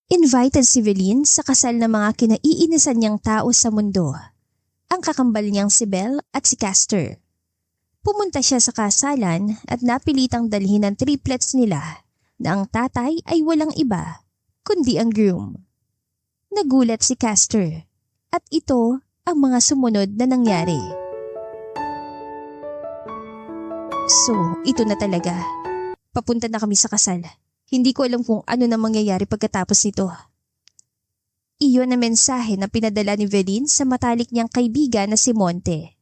Invited si Velin sa kasal ng mga kinaiinisan niyang tao sa mundo. Ang kakambal niyang si Belle at si Castor. Pumunta siya sa kasalan at napilitang dalhin ang triplets nila na ang tatay ay walang iba kundi ang groom. Nagulat si Castor at ito ang mga sumunod na nangyari. So, ito na talaga. Papunta na kami sa kasal. Hindi ko alam kung ano na mangyayari pagkatapos nito. Iyon ang mensahe na pinadala ni Velin sa matalik niyang kaibigan na si Monte.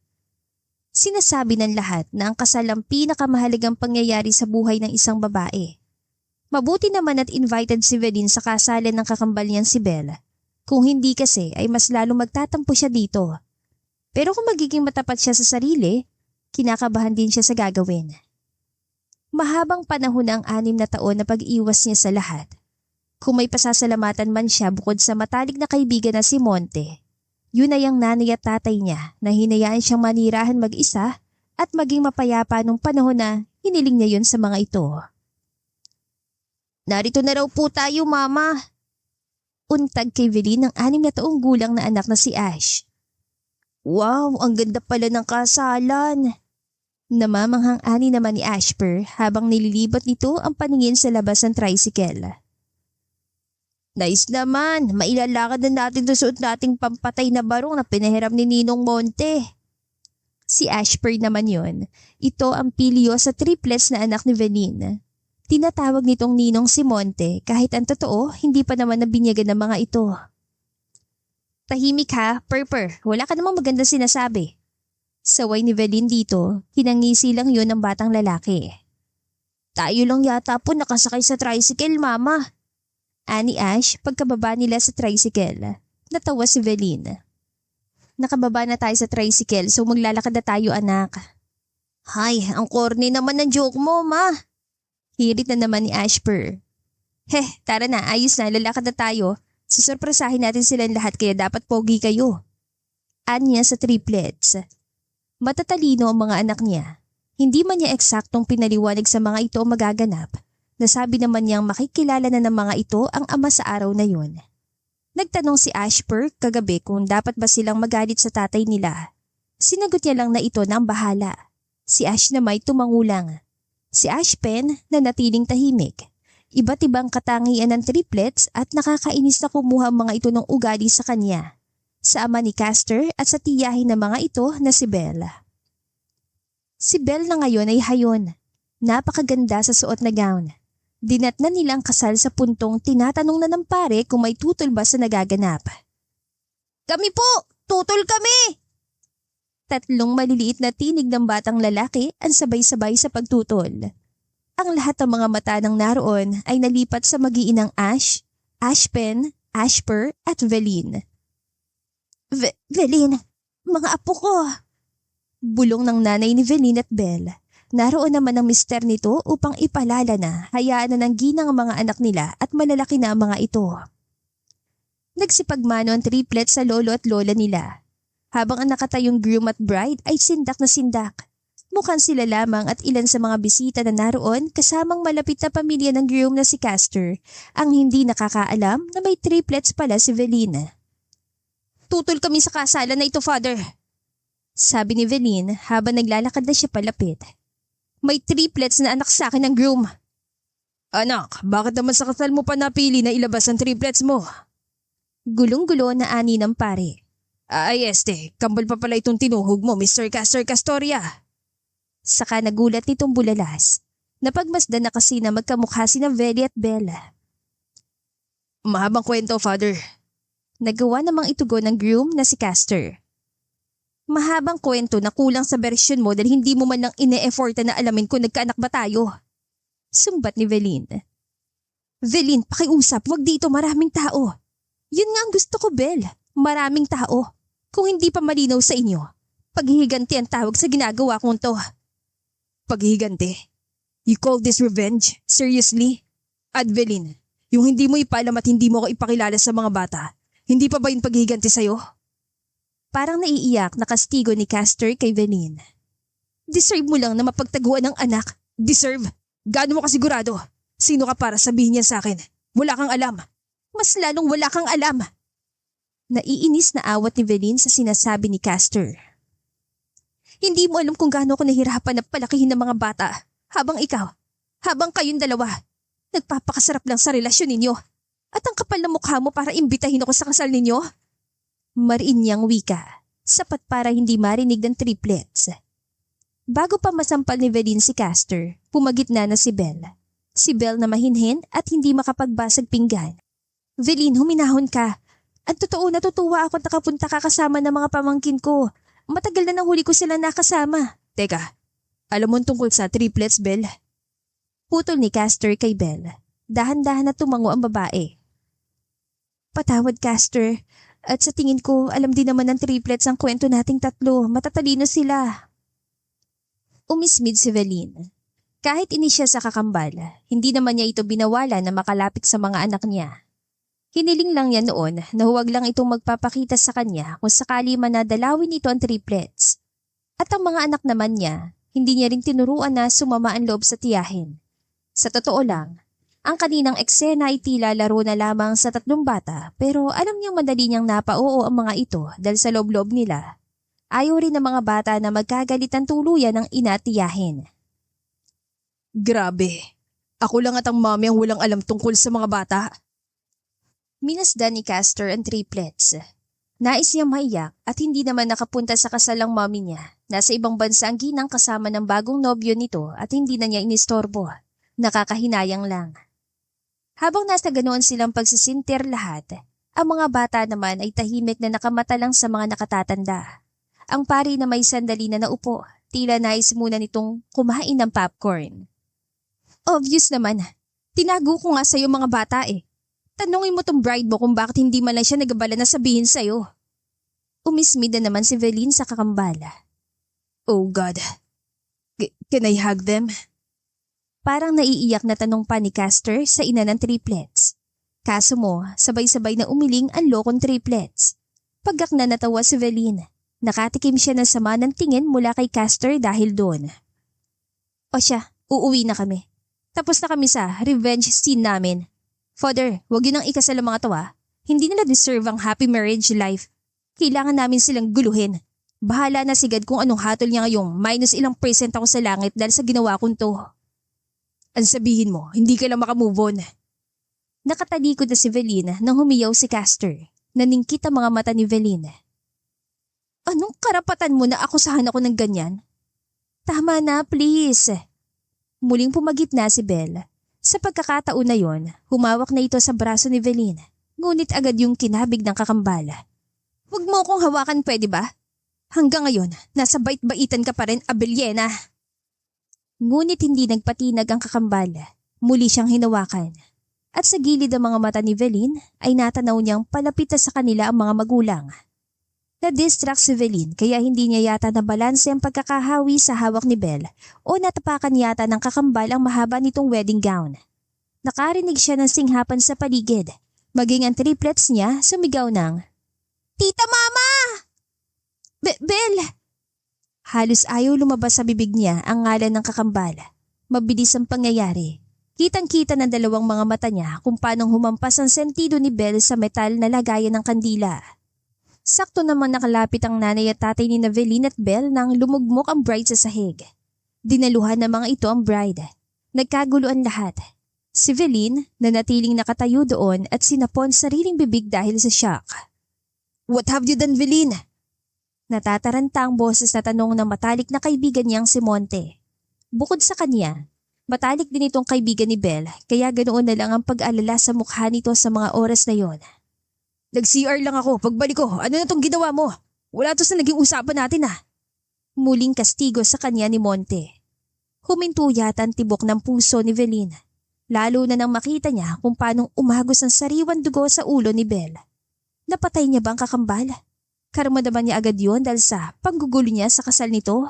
Sinasabi ng lahat na ang kasal ang pinakamahalagang pangyayari sa buhay ng isang babae. Mabuti naman at invited si Velin sa kasalan ng kakambal niyang si Belle. Kung hindi kasi ay mas lalo magtatampo siya dito. Pero kung magiging matapat siya sa sarili, kinakabahan din siya sa gagawin. Mahabang panahon na ang 6 na taon na pag-iwas niya sa lahat. Kung may pasasalamatan man siya bukod sa matalik na kaibigan na si Monte, yun ay ang nanay at tatay niya na hinayaan siyang manirahan mag-isa at maging mapayapa nung panahon na hiniling niya yun sa mga ito. Narito na raw po tayo, Mama. Untag kay Velin ng 6 na taong gulang na anak na si Ash. Wow, ang ganda pala ng kasalan. Namamanghang ani naman ni Ashper habang nililibot nito ang paningin sa labas ng tricycle. Nice naman, mailalakad na natin doon suot nating pampatay na barong na pinahiram ni Ninong Monte. Si Ashper naman yon. Ito ang pilyo sa triplets na anak ni Velin. Tinatawag nitong Ninong si Monte kahit ang totoo hindi pa naman nabinyagan ng mga ito. Tahimik ha, Purper, wala ka namang magandang sinasabi. Saway ni Velin dito, kinangisi lang yun ng batang lalaki. Tayo lang yata po nakasakay sa tricycle, Mama. Ani Ash, pagkababa nila sa tricycle. Natawa si Velin. Nakababa na tayo sa tricycle so maglalakad na tayo, anak. Hay, ang corny naman ng joke mo, Ma. Hirit na naman ni Ashper. Tara na, ayos na, lalakad na tayo. Susurpresahin natin silang lahat kaya dapat pogi kayo. Anya sa triplets. Matatalino ang mga anak niya. Hindi man niya eksaktong pinaliwanag sa mga ito magaganap. Nasabi naman niyang makikilala na ng mga ito ang ama sa araw na yun. Nagtanong si Ashper kagabi kung dapat ba silang magalit sa tatay nila. Sinagot niya lang na ito na ang bahala. Si Ash na may tumangulang. Si Ashpen na natiling tahimik. Iba't ibang katangian ng triplets at nakakainis na kumuha ang mga ito ng ugali sa kanya. Sa ama ni Castor at sa tiyahin ng mga ito na si Belle. Si Belle na ngayon ay hayon. Napakaganda sa suot na gown. Dinatnan nilang kasal sa puntong tinatanong na ng pare kung may tutol ba sa nagaganap. Kami po! Tutol kami! 3 maliliit na tinig ng batang lalaki ang sabay-sabay sa pagtutol. Ang lahat ng mga mata ng naroon ay nalipat sa mag-iinang Ash, Ashpen, Ashper at Velin. Velin, mga apo ko. Bulong ng nanay ni Velin at Belle. Naroon naman ang mister nito upang ipalala na hayaan na ng ginang ang mga anak nila at malalaki na ang mga ito. Nagsipagmano ang triplet sa lolo at lola nila. Habang ang nakatayong groom at bride ay sindak na sindak. Mukhang sila lamang at ilan sa mga bisita na naroon kasamang malapit na pamilya ng groom na si Castor ang hindi nakakaalam na may triplets pala si Velin. Tutol kami sa kasalan na ito, Father. Sabi ni Velin habang naglalakad na siya palapit. May triplets na anak sa akin ng groom. Anak, bakit naman sa kasal mo pa napili na ilabas ang triplets mo? Gulong-gulo na ani ng pare. Ay kambal pa pala itong tinuhog mo, Mr. Castor Castoria. Saka nagulat nitong bulalas. Napagmasdan na kasi na magkamukha si na Veli at Bella. Mahabang kwento, Father. Nagawa namang itugon ng groom na si Castor. Mahabang kwento na kulang sa bersyon mo dahil hindi mo man lang ine-effortan na alamin kung nagkaanak ba tayo. Sumbat ni Velin. Velin, pakiusap, wag dito, maraming tao. Yun nga ang gusto ko, Belle. Maraming tao. Kung hindi pa malinaw sa inyo, paghihiganti ang tawag sa ginagawa kong to. Paghihiganti? You call this revenge? Seriously? Velin, yung hindi mo ipalam at hindi mo ko ipakilala sa mga bata, hindi pa ba yung paghihiganti sa'yo? Parang naiiyak na kastigo ni Castor kay Velin. Deserve mo lang na mapagtaguan ng anak. Deserve? Gaano mo kasigurado? Sino ka para sabihin niya sa akin? Wala kang alam. Mas lalong wala kang alam. Naiinis na awat ni Velin sa sinasabi ni Castor. Hindi mo alam kung gaano ako nahirapan na palakihin ng mga bata habang kayong dalawa, nagpapakasarap lang sa relasyon ninyo. At ang kapal na mukha mo para imbitahin ako sa kasal ninyo? Mariin niyang wika, sapat para hindi marinig ng triplets. Bago pa masampal ni Velin si Castor, pumagitna na si Belle. Si Belle na mahinhin at hindi makapagbasag pinggan. Velin, huminahon ka. Ang totoo, natutuwa ako at nakapunta ka kasama ng mga pamangkin ko. Matagal na nang huli ko sila nakasama. Teka, alam mo tungkol sa triplets, Belle? Putol ni Castor kay Belle. Dahan-dahan na tumango ang babae. Patawad, Castor. At sa tingin ko, alam din naman ng triplets ang kwento nating tatlo. Matatalino sila. Umismid si Velin. Kahit ini siya sa kakambal, hindi naman niya ito binawala na makalapit sa mga anak niya. Hiniling lang niya noon na huwag lang itong magpapakita sa kanya kung sakali manadalawin ito ang triplets. At ang mga anak naman niya, hindi niya rin tinuruan na sumama ang loob sa tiyahin. Sa totoo lang, ang kaninang eksena ay tila laro na lamang sa tatlong bata pero alam niyang madali niyang napauo ang mga ito dahil sa loob-loob nila. Ayaw rin ng mga bata na magkagalitan tuluyan ng ina at tiyahin. Grabe, ako lang at ang mami ang walang alam tungkol sa mga bata. Minasdan ni Castor ang triplets. Nais niya maiyak at hindi naman nakapunta sa kasalang mami niya. Nasa ibang bansa ang ginang kasama ng bagong nobyo nito at hindi na niya inistorbo. Nakakahinayang lang. Habang nasa ganoon silang pagsisintir lahat, ang mga bata naman ay tahimik na nakamata lang sa mga nakatatanda. Ang pari na may sandali na naupo, tila nais muna nitong kumain ng popcorn. Obvious naman, tinago ko nga sa'yo mga bata eh. Tanungin mo tong bride mo kung bakit hindi man lang siya nagabala na sabihin sa'yo. Umismid na naman si Velin sa kakambala. Oh God, can I hug them? Parang naiiyak na tanong pa ni Castor sa ina ng triplets. Kaso mo, sabay-sabay na umiling ang lokong triplets. Pagak na natawa si Velin. Nakatikim siya ng sama ng tingin mula kay Castor dahil doon. O siya, uuwi na kami. Tapos na kami sa revenge scene namin. Father, wag yun ang ikasal ang mga tawa. Hindi nila deserve ang happy marriage life. Kailangan namin silang guluhin. Bahala na si God kung anong hatol niya ngayong minus ilang % ako sa langit dahil sa ginawa kong to. Ang sabihin mo, hindi ka lang makamove on. Nakatalikod na si Velin nang humiyaw si Castor. Naningkit ang mga mata ni Velin. Anong karapatan mo na akusahan ako ng ganyan? Tama na, please. Muling pumagitna si Belle. Sa pagkakataon na yon, humawak na ito sa braso ni Velin. Ngunit agad yung kinabig ng kakambala. Huwag mo akong hawakan, pwede ba? Hanggang ngayon, nasa bait-baitan ka pa rin, Abeliena. Ngunit hindi nagpatinag ang kakambala. Muli siyang hinawakan. At sa gilid ng mga mata ni Velin ay natanaw niyang palapit sa kanila ang mga magulang. Na-distract si Velin kaya hindi niya yata nabalanse ang pagkakahawi sa hawak ni Belle o natapakan yata ng kakambal ang mahaba nitong wedding gown. Nakarinig siya ng singhapan sa paligid. Maging ang triplets niya sumigaw ng, Tita Mama! Belle! Halos ayaw lumabas sa bibig niya ang ngalan ng kakambal. Mabilis ang pangyayari. Kitang-kita ng dalawang mga mata niya kung paanong humampas ang sentido ni Belle sa metal na lagayan ng kandila. Sakto naman nakalapit ang nanay at tatay ni Velin at Belle nang lumugmok ang bride sa sahig. Dinaluhan ng mga ito ang bride. Nagkaguluan lahat. Si Velin, nanatiling nakatayo doon at sinapon sariling bibig dahil sa shock. What have you done, Velin? Natataranta ang boses na tanong ng matalik na kaibigan niyang si Monte. Bukod sa kanya, matalik din itong kaibigan ni Belle kaya ganoon na lang ang pag-alala sa mukha nito sa mga oras na yon. Nag-CR lang ako, pagbalik ko, ano na tong ginawa mo? Wala to sa naging usapan natin ah. Muling kastigo sa kanya ni Monte. Huminto yata ang tibok ng puso ni Velin. Lalo na nang makita niya kung paanong umagos ang sariwan dugo sa ulo ni Belle. Napatay niya ba ang kakambal? Karamdaman niya agad yon dahil sa panggugulo niya sa kasal nito.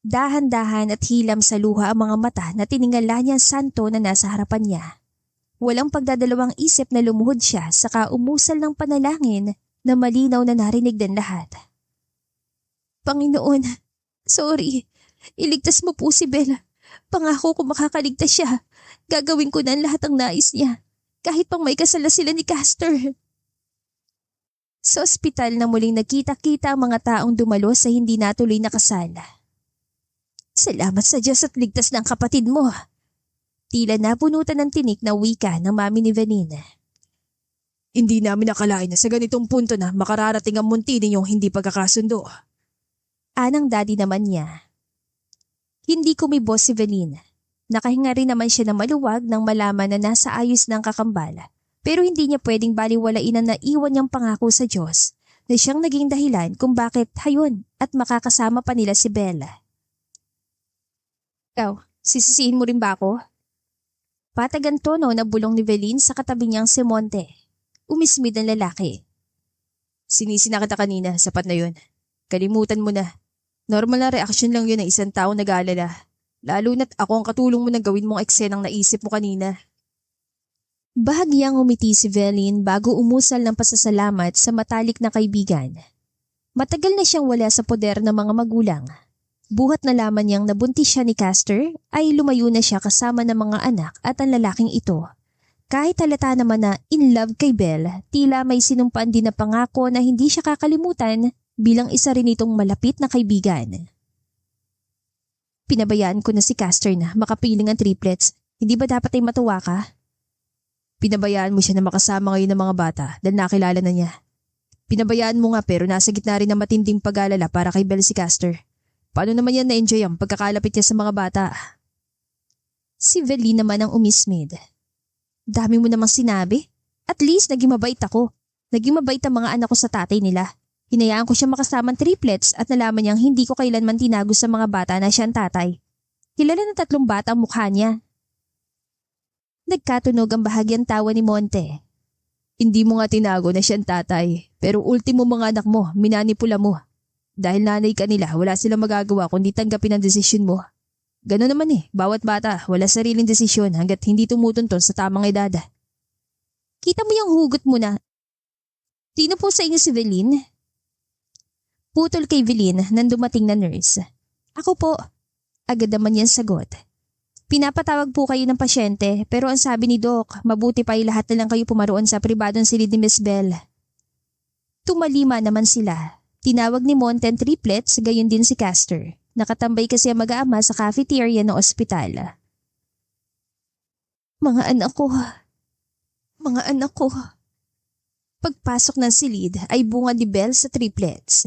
Dahan-dahan at hilam sa luha ang mga mata na tiningala niya ang santo na nasa harapan niya. Walang pagdadalawang isip na lumuhod siya saka umusal ng panalangin na malinaw na narinig din lahat. Panginoon, sorry. Iligtas mo po si Belle. Pangako kung makakaligtas siya, gagawin ko na lahat ang nais niya. kahit pang may kasala sila ni Castor. Sa ospital na muling nagkita-kita ang mga taong dumalo sa hindi natuloy na kasal. Salamat sa Diyos at ligtas ng kapatid mo. Tila napunutan ng tinik na wika ng mami ni Vanina. Hindi namin nakalain na sa ganitong punto na makararating ang munti ninyong hindi pagkakasundo. Anang daddy naman niya. Hindi kumibo si Vanina. Nakahinga rin naman siya ng maluwag nang malaman na nasa ayos ng kakambala. Pero hindi niya pwedeng baliwalain ang naiwan niyang pangako sa Diyos na siyang naging dahilan kung bakit hayon at makakasama pa nila si Bella. Ikaw, sisisihin mo rin ba ako? Patagan tono na bulong ni Velin sa katabi niyang si Monte. Umismid ang lalaki. Sinisi na kita kanina, sapat na yun. Kalimutan mo na. Normal na reaksyon lang yun ng isang taong nag-aalala. Lalo na't ako ang katulong mo na gawin mong eksenang naisip mo kanina. Bahagyang umiti si Velin bago umusal ng pasasalamat sa matalik na kaibigan. Matagal na siyang wala sa poder ng mga magulang. Buhat na laman niyang nabuntis siya ni Castor ay lumayo na siya kasama ng mga anak at ang lalaking ito. Kahit halata naman na in love kay Belle, tila may sinumpaan din na pangako na hindi siya kakalimutan bilang isa rin itong malapit na kaibigan. Pinabayaan ko na si Castor na makapiling ang triplets. Hindi ba dapat ay matuwa ka? Pinabayaan mo siya na makasama ngayon ng mga bata dahil nakilala na niya. Pinabayaan mo nga pero nasa gitna rin ng matinding pag-alala para kay Belle si Castor. Paano naman yan na-enjoy ang pagkakalapit niya sa mga bata? Si Veli naman ang umismid. Dami mo namang sinabi. At least naging mabait ako. Naging mabait ang mga anak ko sa tatay nila. Hinayaan ko siya makasamang triplets at nalaman niyang hindi ko kailanman tinago sa mga bata na siya ang tatay. Kilala ng 3 bata ang mukha niya. Nagkatunog ang bahagyang tawa ni Monte. Hindi mo nga tinago na siya ang tatay, pero ultimo mga anak mo, minanipula mo. Dahil nanay ka nila, wala silang magagawa kundi tanggapin ang desisyon mo. Gano'n naman bawat bata, wala sariling desisyon hanggat hindi tumutunton sa tamang edad. Kita mo yung hugot mo na. Sino po sa inyo si Velin? Putol kay Velin nang dumating na nurse. Ako po. Agad naman yan sagot. Pinapatawag po kayo ng pasyente pero ang sabi ni Doc, mabuti pa ay lahat na lang kayo pumaroon sa pribadong silid ni Miss Belle. Tumalima naman sila. Tinawag ni Monte ang triplets, gayon din si Castor. Nakatambay kasi ang mag-aama sa cafeteria ng ospital. Mga anak ko. Pagpasok ng silid ay bunga ni Belle sa triplets.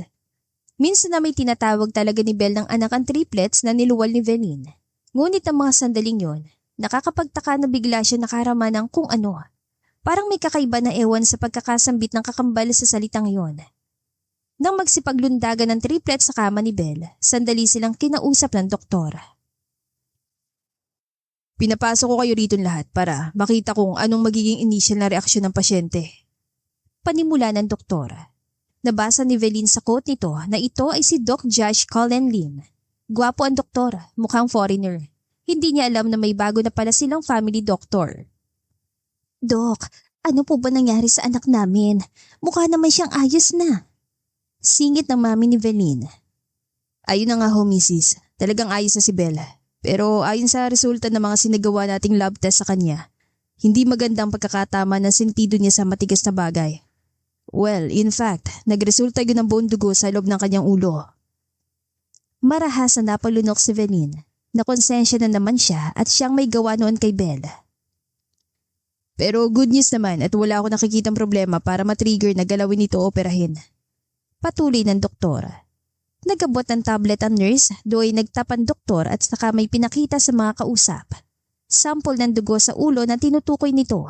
Minsan na may tinatawag talaga ni Belle ng anak ang triplets na niluwal ni Velin. Ngunit ang mga sandaling yon, nakakapagtaka na bigla siya nakarama ng kung ano. Parang may kakaiba na ewan sa pagkakasambit ng kakambal sa salitang yon. Nang magsipaglundagan ng triplets sa kama ni Belle, sandali silang kinausap ng doktor. Pinapasok ko kayo rito lahat para makita kung anong magiging initial na reaksyon ng pasyente. Panimula ng doktor. Nabasa ni Velin sa quote nito na ito ay si Doc Josh Colin Lim. Gwapo ang doktor, mukhang foreigner. Hindi niya alam na may bago na pala silang family doctor. Doc, ano po ba nangyari sa anak namin? Mukha naman siyang ayos na. Singit ng mami ni Velin. Ayun na nga ho, Mrs. Talagang ayos na si Bella. Pero ayon sa resulta ng mga sinagawa nating lab test sa kanya, hindi magandang pagkakatama ng sentido niya sa matigas na bagay. Well, in fact, nagresulta yun ng buong dugo sa loob ng kanyang ulo. Marahas na napalunok si Velin. Nakonsensya na naman siya at siyang may gawa noon kay Bella. Pero good news naman at wala ako nakikitang problema para matrigger na galawin ito o operahin. Patuloy ng doktor. Nagabot ng tablet ang nurse, do'y nagtapan doktor at saka may pinakita sa mga kausap. Sample ng dugo sa ulo na tinutukoy nito.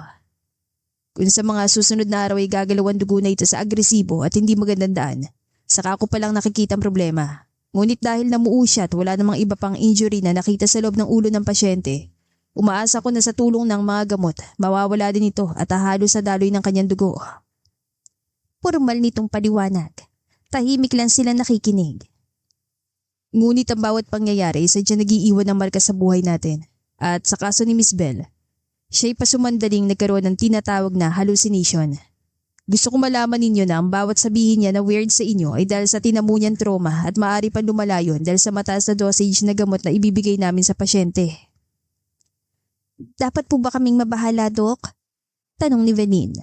Kung sa mga susunod na araw ay gagalawan dugo na ito sa agresibo at hindi magandang daan, saka ko palang nakikitang problema. Ngunit dahil namuo siya at wala namang iba pang injury na nakita sa loob ng ulo ng pasyente, umaasa ko na sa tulong ng mga gamot, mawawala din ito at hahalo sa daloy ng kanyang dugo. Formal nitong paliwanag. Tahimik lang sila nakikinig. Ngunit ang bawat pangyayari ay sadya nag-iiwan ng marka sa buhay natin. At sa kaso ni Miss Belle, siya'y pasumandaling nagkaroon ng tinatawag na hallucination. Gusto ko malaman ninyo na ang bawat sabihin niya na weird sa inyo ay dahil sa tinamu niyang trauma at maaari pang lumalayon dahil sa mataas na dosage na gamot na ibibigay namin sa pasyente. Dapat po ba kaming mabahala, Dok? Tanong ni Veline.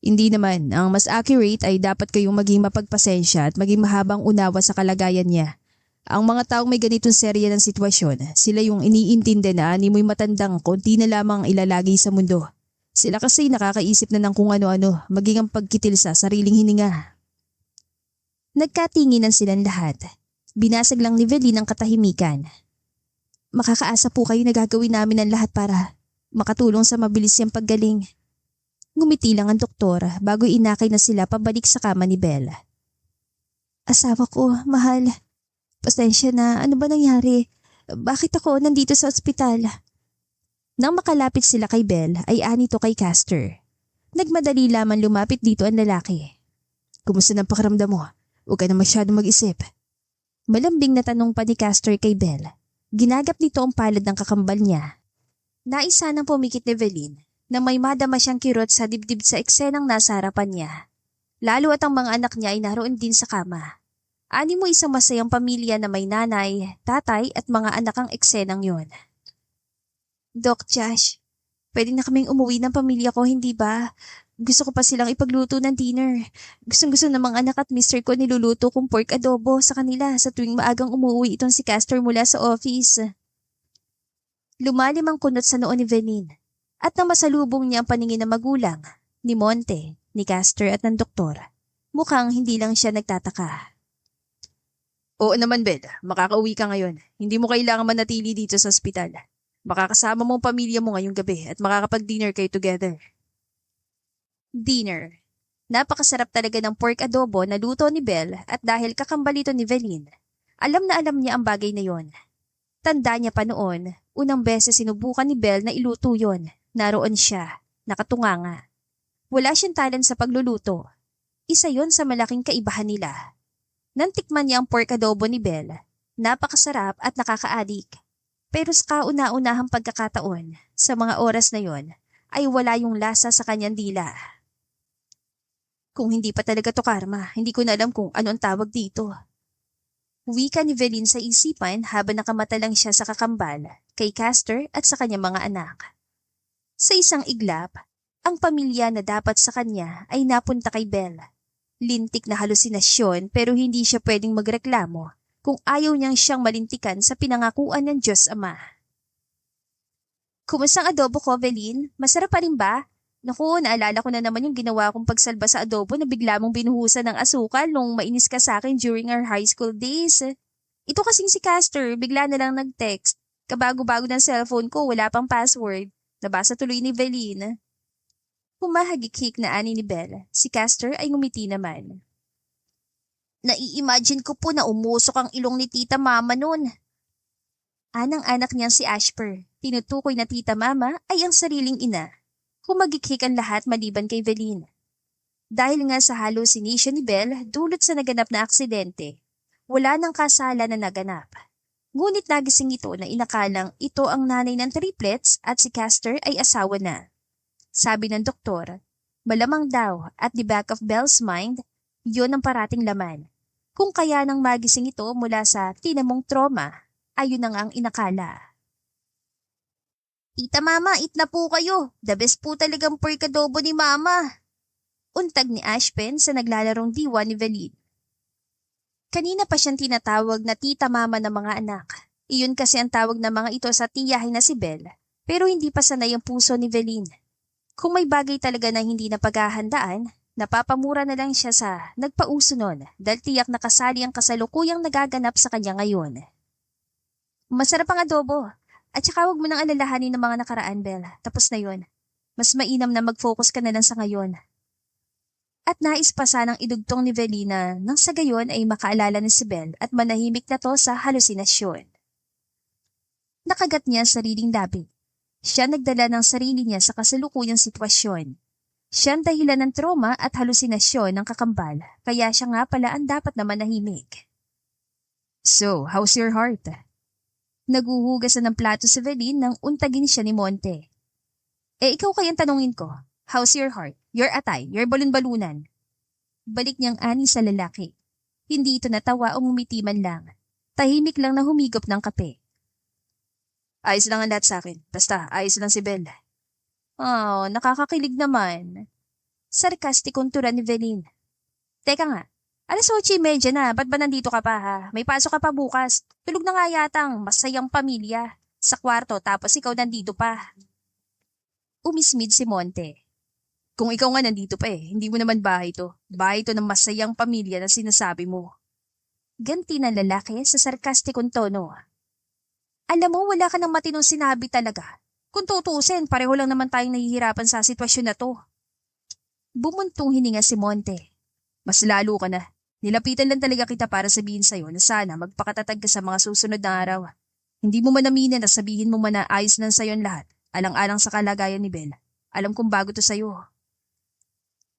Hindi naman, ang mas accurate ay dapat kayong maging mapagpasensya at maging mahabang unawa sa kalagayan niya. Ang mga taong may ganitong serye ng sitwasyon, sila yung iniintindi na animoy matandang konti na lamang ang ilalagay sa mundo. Sila kasi nakakaisip na ng kung ano-ano, maging ang pagkitil sa sariling hininga. Nagkatinginan silang lahat. Binasag lang ni Veline ang katahimikan. Makakaasa po kayo na gagawin namin ang lahat para makatulong sa mabilis niyang paggaling. Ngumiti lang ang doktor bago inakay na sila pabalik sa kama ni Belle. Asawa ko, mahal. Pasensya na, ano ba nangyari? Bakit ako nandito sa ospital? Nang makalapit sila kay Belle ay anito kay Castor. Nagmadali lamang lumapit dito ang lalaki. Kumusta ng pakiramdam mo? Huwag ka na masyadong mag-isip. Malambing na tanong pa ni Castor kay Belle. Ginagap nito ang palad ng kakambal niya. Naisa nang pumikit ni Veline na may madama siyang kirot sa dibdib sa eksenang nasa harapan niya. Lalo at ang mga anak niya ay naroon din sa kama. Ani mo isang masayang pamilya na may nanay, tatay at mga anak ang eksenang yon. Doc Josh, pwede na kaming umuwi ng pamilya ko, hindi ba? Gusto ko pa silang ipagluto ng dinner. Gustong-gusto ng mga anak at mister ko niluluto kong pork adobo sa kanila sa tuwing maagang umuwi itong si Castor mula sa office. Lumalim ang kunot sa noo ni Veline at nang masalubong niya ang paningin ng magulang, ni Monte, ni Castor at ng doktor, mukhang hindi lang siya nagtataka. Oo naman, Belle, makakauwi ka ngayon. Hindi mo kailangan manatili dito sa ospital. Makakasama mo ang pamilya mo ngayong gabi at makakapag-dinner kayo together. Dinner. Napakasarap talaga ng pork adobo na luto ni Belle at dahil kakambal ito ni Veline, alam na alam niya ang bagay na yon. Tanda niya pa noon, unang beses sinubukan ni Belle na iluto yon. Naroon siya, nakatunganga. Wala siyang talent sa pagluluto. Isa yon sa malaking kaibahan nila. Nang tikman niya ang pork adobo ni Belle, napakasarap at nakakaadik. Pero sa kauna-unahang pagkakataon, sa mga oras na yon, ay wala yung lasa sa kanyang dila. Kung hindi pa talaga to karma, hindi ko na alam kung ano ang tawag dito. Wika ni Veline sa isipan habang nakamata lang siya sa kakambal, kay Castor at sa kanyang mga anak. Sa isang iglap, ang pamilya na dapat sa kanya ay napunta kay Belle. Lintik na halusinasyon pero hindi siya pwedeng magreklamo kung ayaw niyang siyang malintikan sa pinangakuan ng Diyos Ama. Kumusta ang adobo ko, Veline? Masarap pa rin ba? Naku, naalala ko na naman yung ginawa kong pagsalba sa adobo na bigla mong binuhusan ng asukal nung mainis ka sa akin during our high school days. Ito kasing si Castor, bigla na lang nag-text. Kabago-bago ng cellphone ko, wala pang password. Nabasa tuloy ni Veline. Humahagik-hik na ani ni Belle. Si Castor ay ngumiti naman. Nai-imagine ko po na umusok ang ilong ni Tita Mama noon. Anang anak niyang si Ashper, tinutukoy na Tita Mama ay ang sariling ina. Humagik-hik ang lahat maliban kay Veline. Dahil nga sa hallucination ni Belle dulot sa naganap na aksidente, wala nang kasala na naganap. Ngunit nagising ito na inakalang ito ang nanay ng triplets at si Castor ay asawa na. Sabi ng doktor, malamang daw at the back of Belle's mind, yun ang parating laman. Kung kaya nang magising ito mula sa tinamong trauma, ayun na nga ang inakala. Tita Mama, eat na po kayo. The best po talagang pork adobo ni Mama. Untag ni Ashpen sa naglalarong diwa ni Veline. Kanina pa siyang tinatawag na Tita Mama ng mga anak. Iyon kasi ang tawag ng mga ito sa tiyahin na si Belle. Pero hindi pa sanay ang puso ni Veline. Kung may bagay talaga na hindi na paghahandaan, napapamura na lang siya sa nagpauso nun dahil tiyak na kasali ang kasalukuyang nagaganap sa kanya ngayon. Masarap ang adobo. At saka huwag mo nang alalahanin ng mga nakaraan, Belle. Tapos na yon. Mas mainam na mag-focus ka na lang sa ngayon. At nais pa sanang idugtong ni Velina nang sa gayon ay makaalala ni si Belle at manahimik na to sa halusinasyon. Nakagat niya ang sariling labi. Siya nagdala ng sarili niya sa kasalukuyang sitwasyon. Siya ang dahilan ng trauma at halusinasyon ng kakambal, kaya siya nga pala ang dapat na manahimik. So, how's your heart? Naguhugas na ng plato si Veline nang untagin siya ni Monte. Ikaw kayang tanungin ko, how's your heart? Your atay, your balon-balunan. Balik niyang ani sa lalaki. Hindi ito natawa o ngumiti man lang. Tahimik lang na humigop ng kape. Ayos lang ang lahat sa akin. Basta, ayos lang si Belle. Oh, nakakakilig naman. Sarkastikong tura ni Velin. Teka nga, 8:30 na, ba't ba nandito ka pa ha? May pasok ka pa bukas. Tulog na nga yatang masayang pamilya. Sa kwarto tapos ikaw nandito pa. Umismid si Monte. Kung ikaw nga nandito pa hindi mo naman bahay to. Bahay to ng masayang pamilya na sinasabi mo. Ganti ng lalaki sa sarkastikong tono. Alam mo, wala ka ng matinong sinabi talaga. Kung tutuusin, pareho lang naman tayong nahihirapan sa sitwasyon na to. Bumuntong hininga si Monte. Mas lalo ka na. Nilapitan lang talaga kita para sabihin sa'yo na sana magpakatatag ka sa mga susunod na araw. Hindi mo man aminin na sabihin mo man na ayos lang sa'yo ang lahat, alang-alang sa kalagayan ni Bella. Alam kong bago to sa'yo.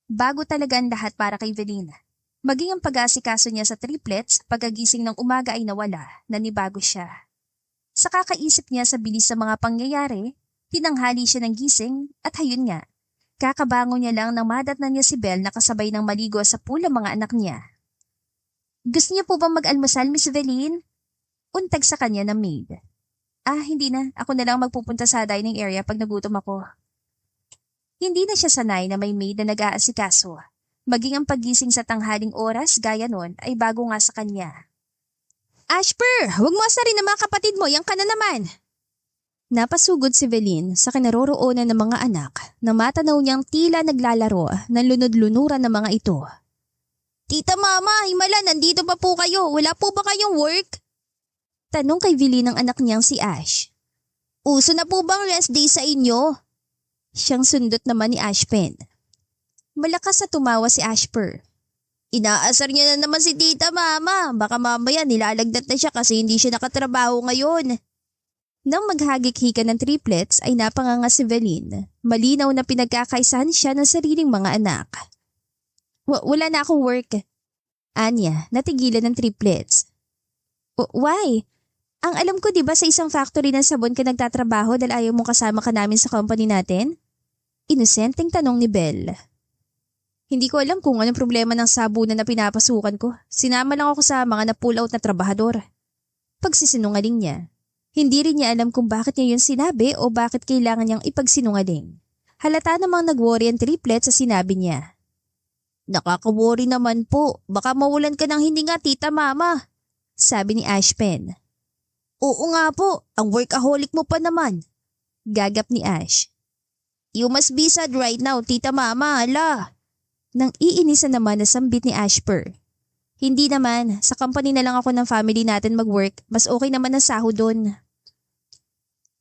Bago talaga ang lahat para kay Velina. Maging ang pag-aasikaso niya sa triplets, pagkagising ng umaga ay nawala, nanibago siya. Sa kakaisip niya sa bilis sa mga pangyayari, tinanghali siya ng gising at hayun nga. Kakabangon niya lang nang madatnan niya si Belle na kasabay ng maligo sa pool ang mga anak niya. Gusto niya po bang mag-almusal, Miss Veline? Untag sa kanya ng maid. Hindi na. Ako na lang magpupunta sa dining area pag nagutom ako. Hindi na siya sanay na may maid na nag-aasikaso. Maging ang pagising sa tanghaling oras gaya nun ay bago nga sa kanya. Ashper! Huwag mo asarin na mga kapatid mo, yang ka na naman! Napasugod si Veline sa kinaroroonan ng mga anak na matanaw niyang tila naglalaro ng lunod-lunuran ng mga ito. Tita Mama, himala, nandito pa po kayo. Wala po ba kayong work? Tanong kay Veline ng anak niyang si Ash. Uso na po bang rest day sa inyo? Siyang sundot naman ni Ashpen. Malakas na tumawa si Ashper. Inaasar niya na naman si Tita Mama. Baka mamaya nilalagnat na siya kasi hindi siya nakatrabaho ngayon. Nang maghagik-hika ng triplets ay napanganga si Veline. Malinaw na pinagkakaisahan siya ng sariling mga anak. Wala na akong work. Anya, natigilan ng triplets. Why? Ang alam ko, di ba sa isang factory ng sabon ka nagtatrabaho dahil ayaw mong kasama ka namin sa company natin? Inosenteng tanong ni Belle. Hindi ko alam kung anong problema ng sabunan na pinapasukan ko. Sinama lang ako sa mga na-pull out na trabahador. Pagsisinungaling niya. Hindi rin niya alam kung bakit niya yun sinabi o bakit kailangan niyang ipagsinungaling. Halata namang nag-worry ang triplet sa sinabi niya. Nakaka-worry naman po. Baka mawalan ka ng hininga, Tita Mama. Sabi ni Ashpen. Oo nga po, ang workaholic mo pa naman. Gagap ni Ash. You must be sad right now, Tita Mama, hala. Nang iinisan naman na sambit ni Ashper. Hindi naman, sa company na lang ako ng family natin mag-work, mas okay naman ang sahod doon.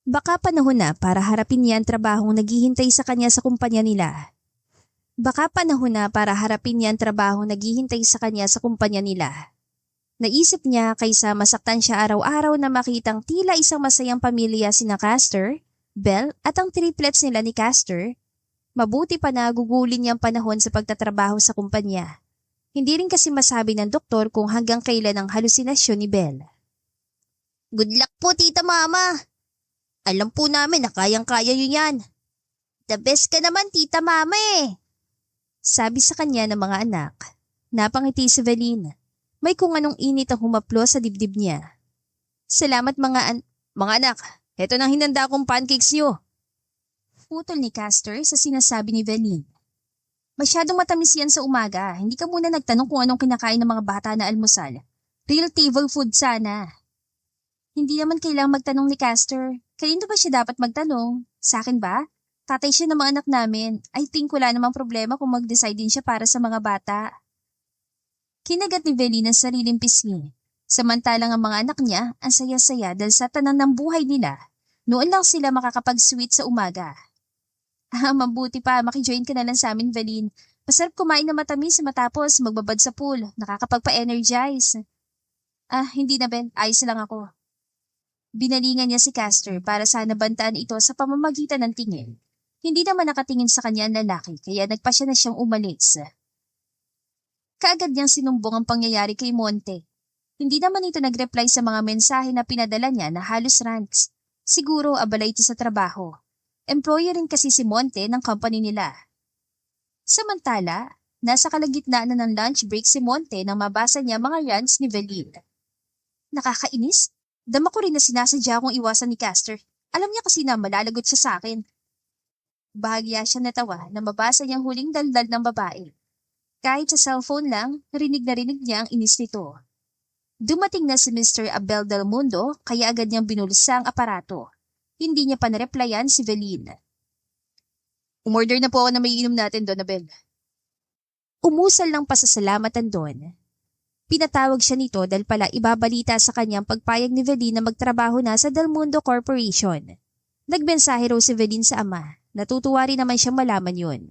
Baka panahon na para harapin niya ang trabahong naghihintay sa kanya sa kumpanya nila. Naisip niya kaysa masaktan siya araw-araw na makitang tila isang masayang pamilya sina Castor, Belle at ang triplets nila ni Castor, mabuti pa na gugulin niyang panahon sa pagtatrabaho sa kumpanya. Hindi rin kasi masabi ng doktor kung hanggang kailan ang halusinasyon ni Belle. Good luck po, Tita Mama. Alam po namin na kayang-kaya niyo yan. The best ka naman, Tita Mama eh. Sabi sa kanya ng mga anak. Napangiti si Veline. May kung anong init ang humaplo sa dibdib niya. Salamat mga anak. Heto nang hinanda kong pancakes niyo. Putol ni Castor sa sinasabi ni Veline. Masyadong matamis yan sa umaga. Hindi ka muna nagtanong kung anong kinakain ng mga bata na almusal. Real table food sana. Hindi naman kailangang magtanong ni Castor. Kanino ba siya dapat magtanong? Sa akin ba? Tatay siya ng mga anak namin. I think wala namang problema kung mag-decide din siya para sa mga bata. Kinagat ni Veline ang sariling pisngi. Samantalang ang mga anak niya ang saya-saya dahil sa tanan ng buhay nila, noon lang sila makakapag-sweet sa umaga. Mabuti pa, makijoin ka na lang sa amin, Veline. Masarap kumain na matamis matapos magbabad sa pool. Nakakapagpa-energize. Hindi na Ben. Ayos lang ako. Binalingan niya si Castor para sana bantaan ito sa pamamagitan ng tingin. Hindi naman nakatingin sa kanya ang lalaki kaya nagpasya na siyang umalis. Kaagad niyang sinumbong ang pangyayari kay Monte. Hindi naman ito nag-reply sa mga mensahe na pinadala niya na halos rants. Siguro abala ito sa trabaho. Employer rin kasi si Monte ng company nila. Samantala, nasa kalagitnaan na ng lunch break si Monte nang mabasa niya mga rants ni Veline. Nakakainis? Dama ko rin na sinasadya kong iwasan ni Castor. Alam niya kasi na malalagot siya sa akin. Bahagya siya natawa na mabasa niyang huling daldal ng babae. Kahit sa cellphone lang, narinig na rinig niya ang inis nito. Dumating na si Mr. Abel Del Mundo kaya agad niyang binulsa ang aparato. Hindi niya pa nareplyan si Velin. Umorder na po ako na may inom natin, Don Abel. Umusal ng pasasalamatan doon. Pinatawag siya nito dahil pala ibabalita sa kanyang pagpayag ni Velin na magtrabaho na sa Del Mundo Corporation. Nagmensahe raw si Velin sa ama. Natutuwa rin naman siyang malaman yun.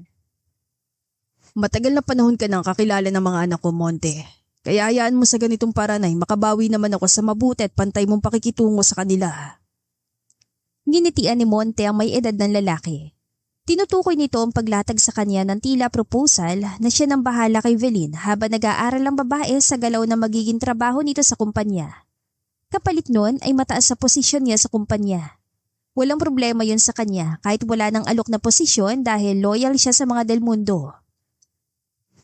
Matagal na panahon ka nang kakilala ng mga anak ko, Monte. Kaya hayaan mo sa ganitong paraan ay makabawi naman ako sa mabuti at pantay mong pakikitungo sa kanila. Nginitian ni Monte ang may edad ng lalaki. Tinutukoy nito ang paglatag sa kanya ng tila proposal na siya nang bahala kay Velin habang nag-aaral ang babae sa galaw na magiging trabaho nito sa kumpanya. Kapalit nun ay mataas sa posisyon niya sa kumpanya. Walang problema yun sa kanya kahit wala ng alok na posisyon dahil loyal siya sa mga Del Mundo.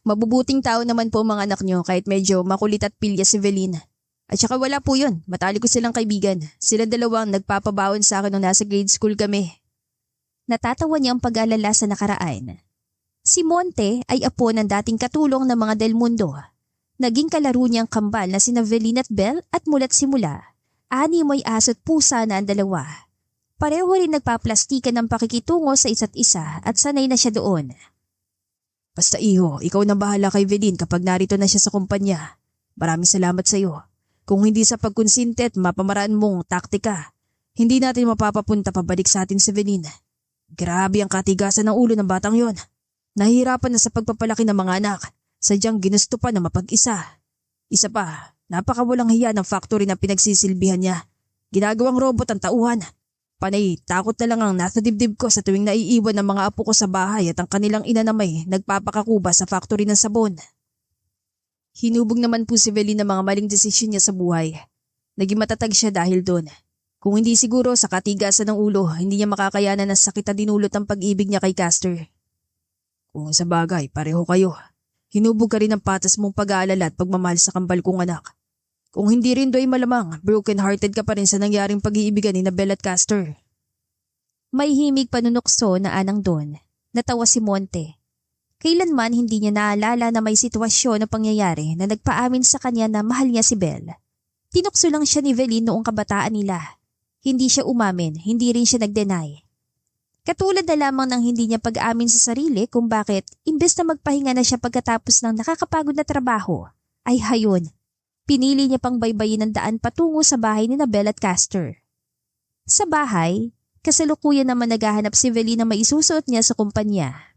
Mabubuting tao naman po mga anak niyo kahit medyo makulit at pilya si Velin. At saka wala po yun, matalik ko silang kaibigan. Sila dalawang nagpapabawon sa akin nung nasa grade school kami. Natatawa niya ang pag-alala sa nakaraan. Si Monte ay apo ng dating katulong ng mga Del Mundo. Naging kalaro niyang kambal na sina Velin at Bel at mula't simula. Animoy aso't pusa na ang dalawa. Pareho rin nagpaplastikan ng pakikitungo sa isa't isa at sanay na siya doon. Basta iho, ikaw na bahala kay Velin kapag narito na siya sa kumpanya. Maraming salamat sa iyo. Kung hindi sa pagkonsinte at mapamaraan mong taktika, hindi natin mapapapunta pabalik sa atin si Velin. Grabe ang katigasan ng ulo ng batang yon. Nahihirapan na sa pagpapalaki ng mga anak. Sadyang ginusto pa na mapag-isa. Isa pa, napakawalang hiya ng factory na pinagsisilbihan niya. Ginagawang robot ang tauhan. Panay, takot na lang ang nasa dibdib ko sa tuwing naiiwan ng mga apo ko sa bahay at ang kanilang ina na may nagpapakakuba sa factory ng sabon. Hinubog naman po si Velin ng mga maling desisyon niya sa buhay. Naging matatag siya dahil doon. Kung hindi siguro sa katigasan ng ulo, hindi niya makakayanan ng sakit na dinulot ang pag-ibig niya kay Castor. Kung sa bagay, pareho kayo. Hinubog ka rin ng patas mong pag-aalala at pagmamahal sa kambal kong anak. Kung hindi rin do'y malamang, broken-hearted ka pa rin sa nangyaring pag-iibigan ni Bel at Castor. May himig panunukso na anang doon. Natawa si Monte. Kailanman hindi niya naalala na may sitwasyon na pangyayari na nagpaamin sa kanya na mahal niya si Bel. Tinukso lang siya ni Velin noong kabataan nila. Hindi siya umamin, hindi rin siya nag-deny. Katulad na lamang ng hindi niya pag-amin sa sarili kung bakit imbes na magpahinga na siya pagkatapos ng nakakapagod na trabaho, ay hayon. Pinili niya pang baybayin ang daan patungo sa bahay ni Bel at Castor. Sa bahay, kasalukuyan naman naghahanap si Velin na maisusuot niya sa kumpanya.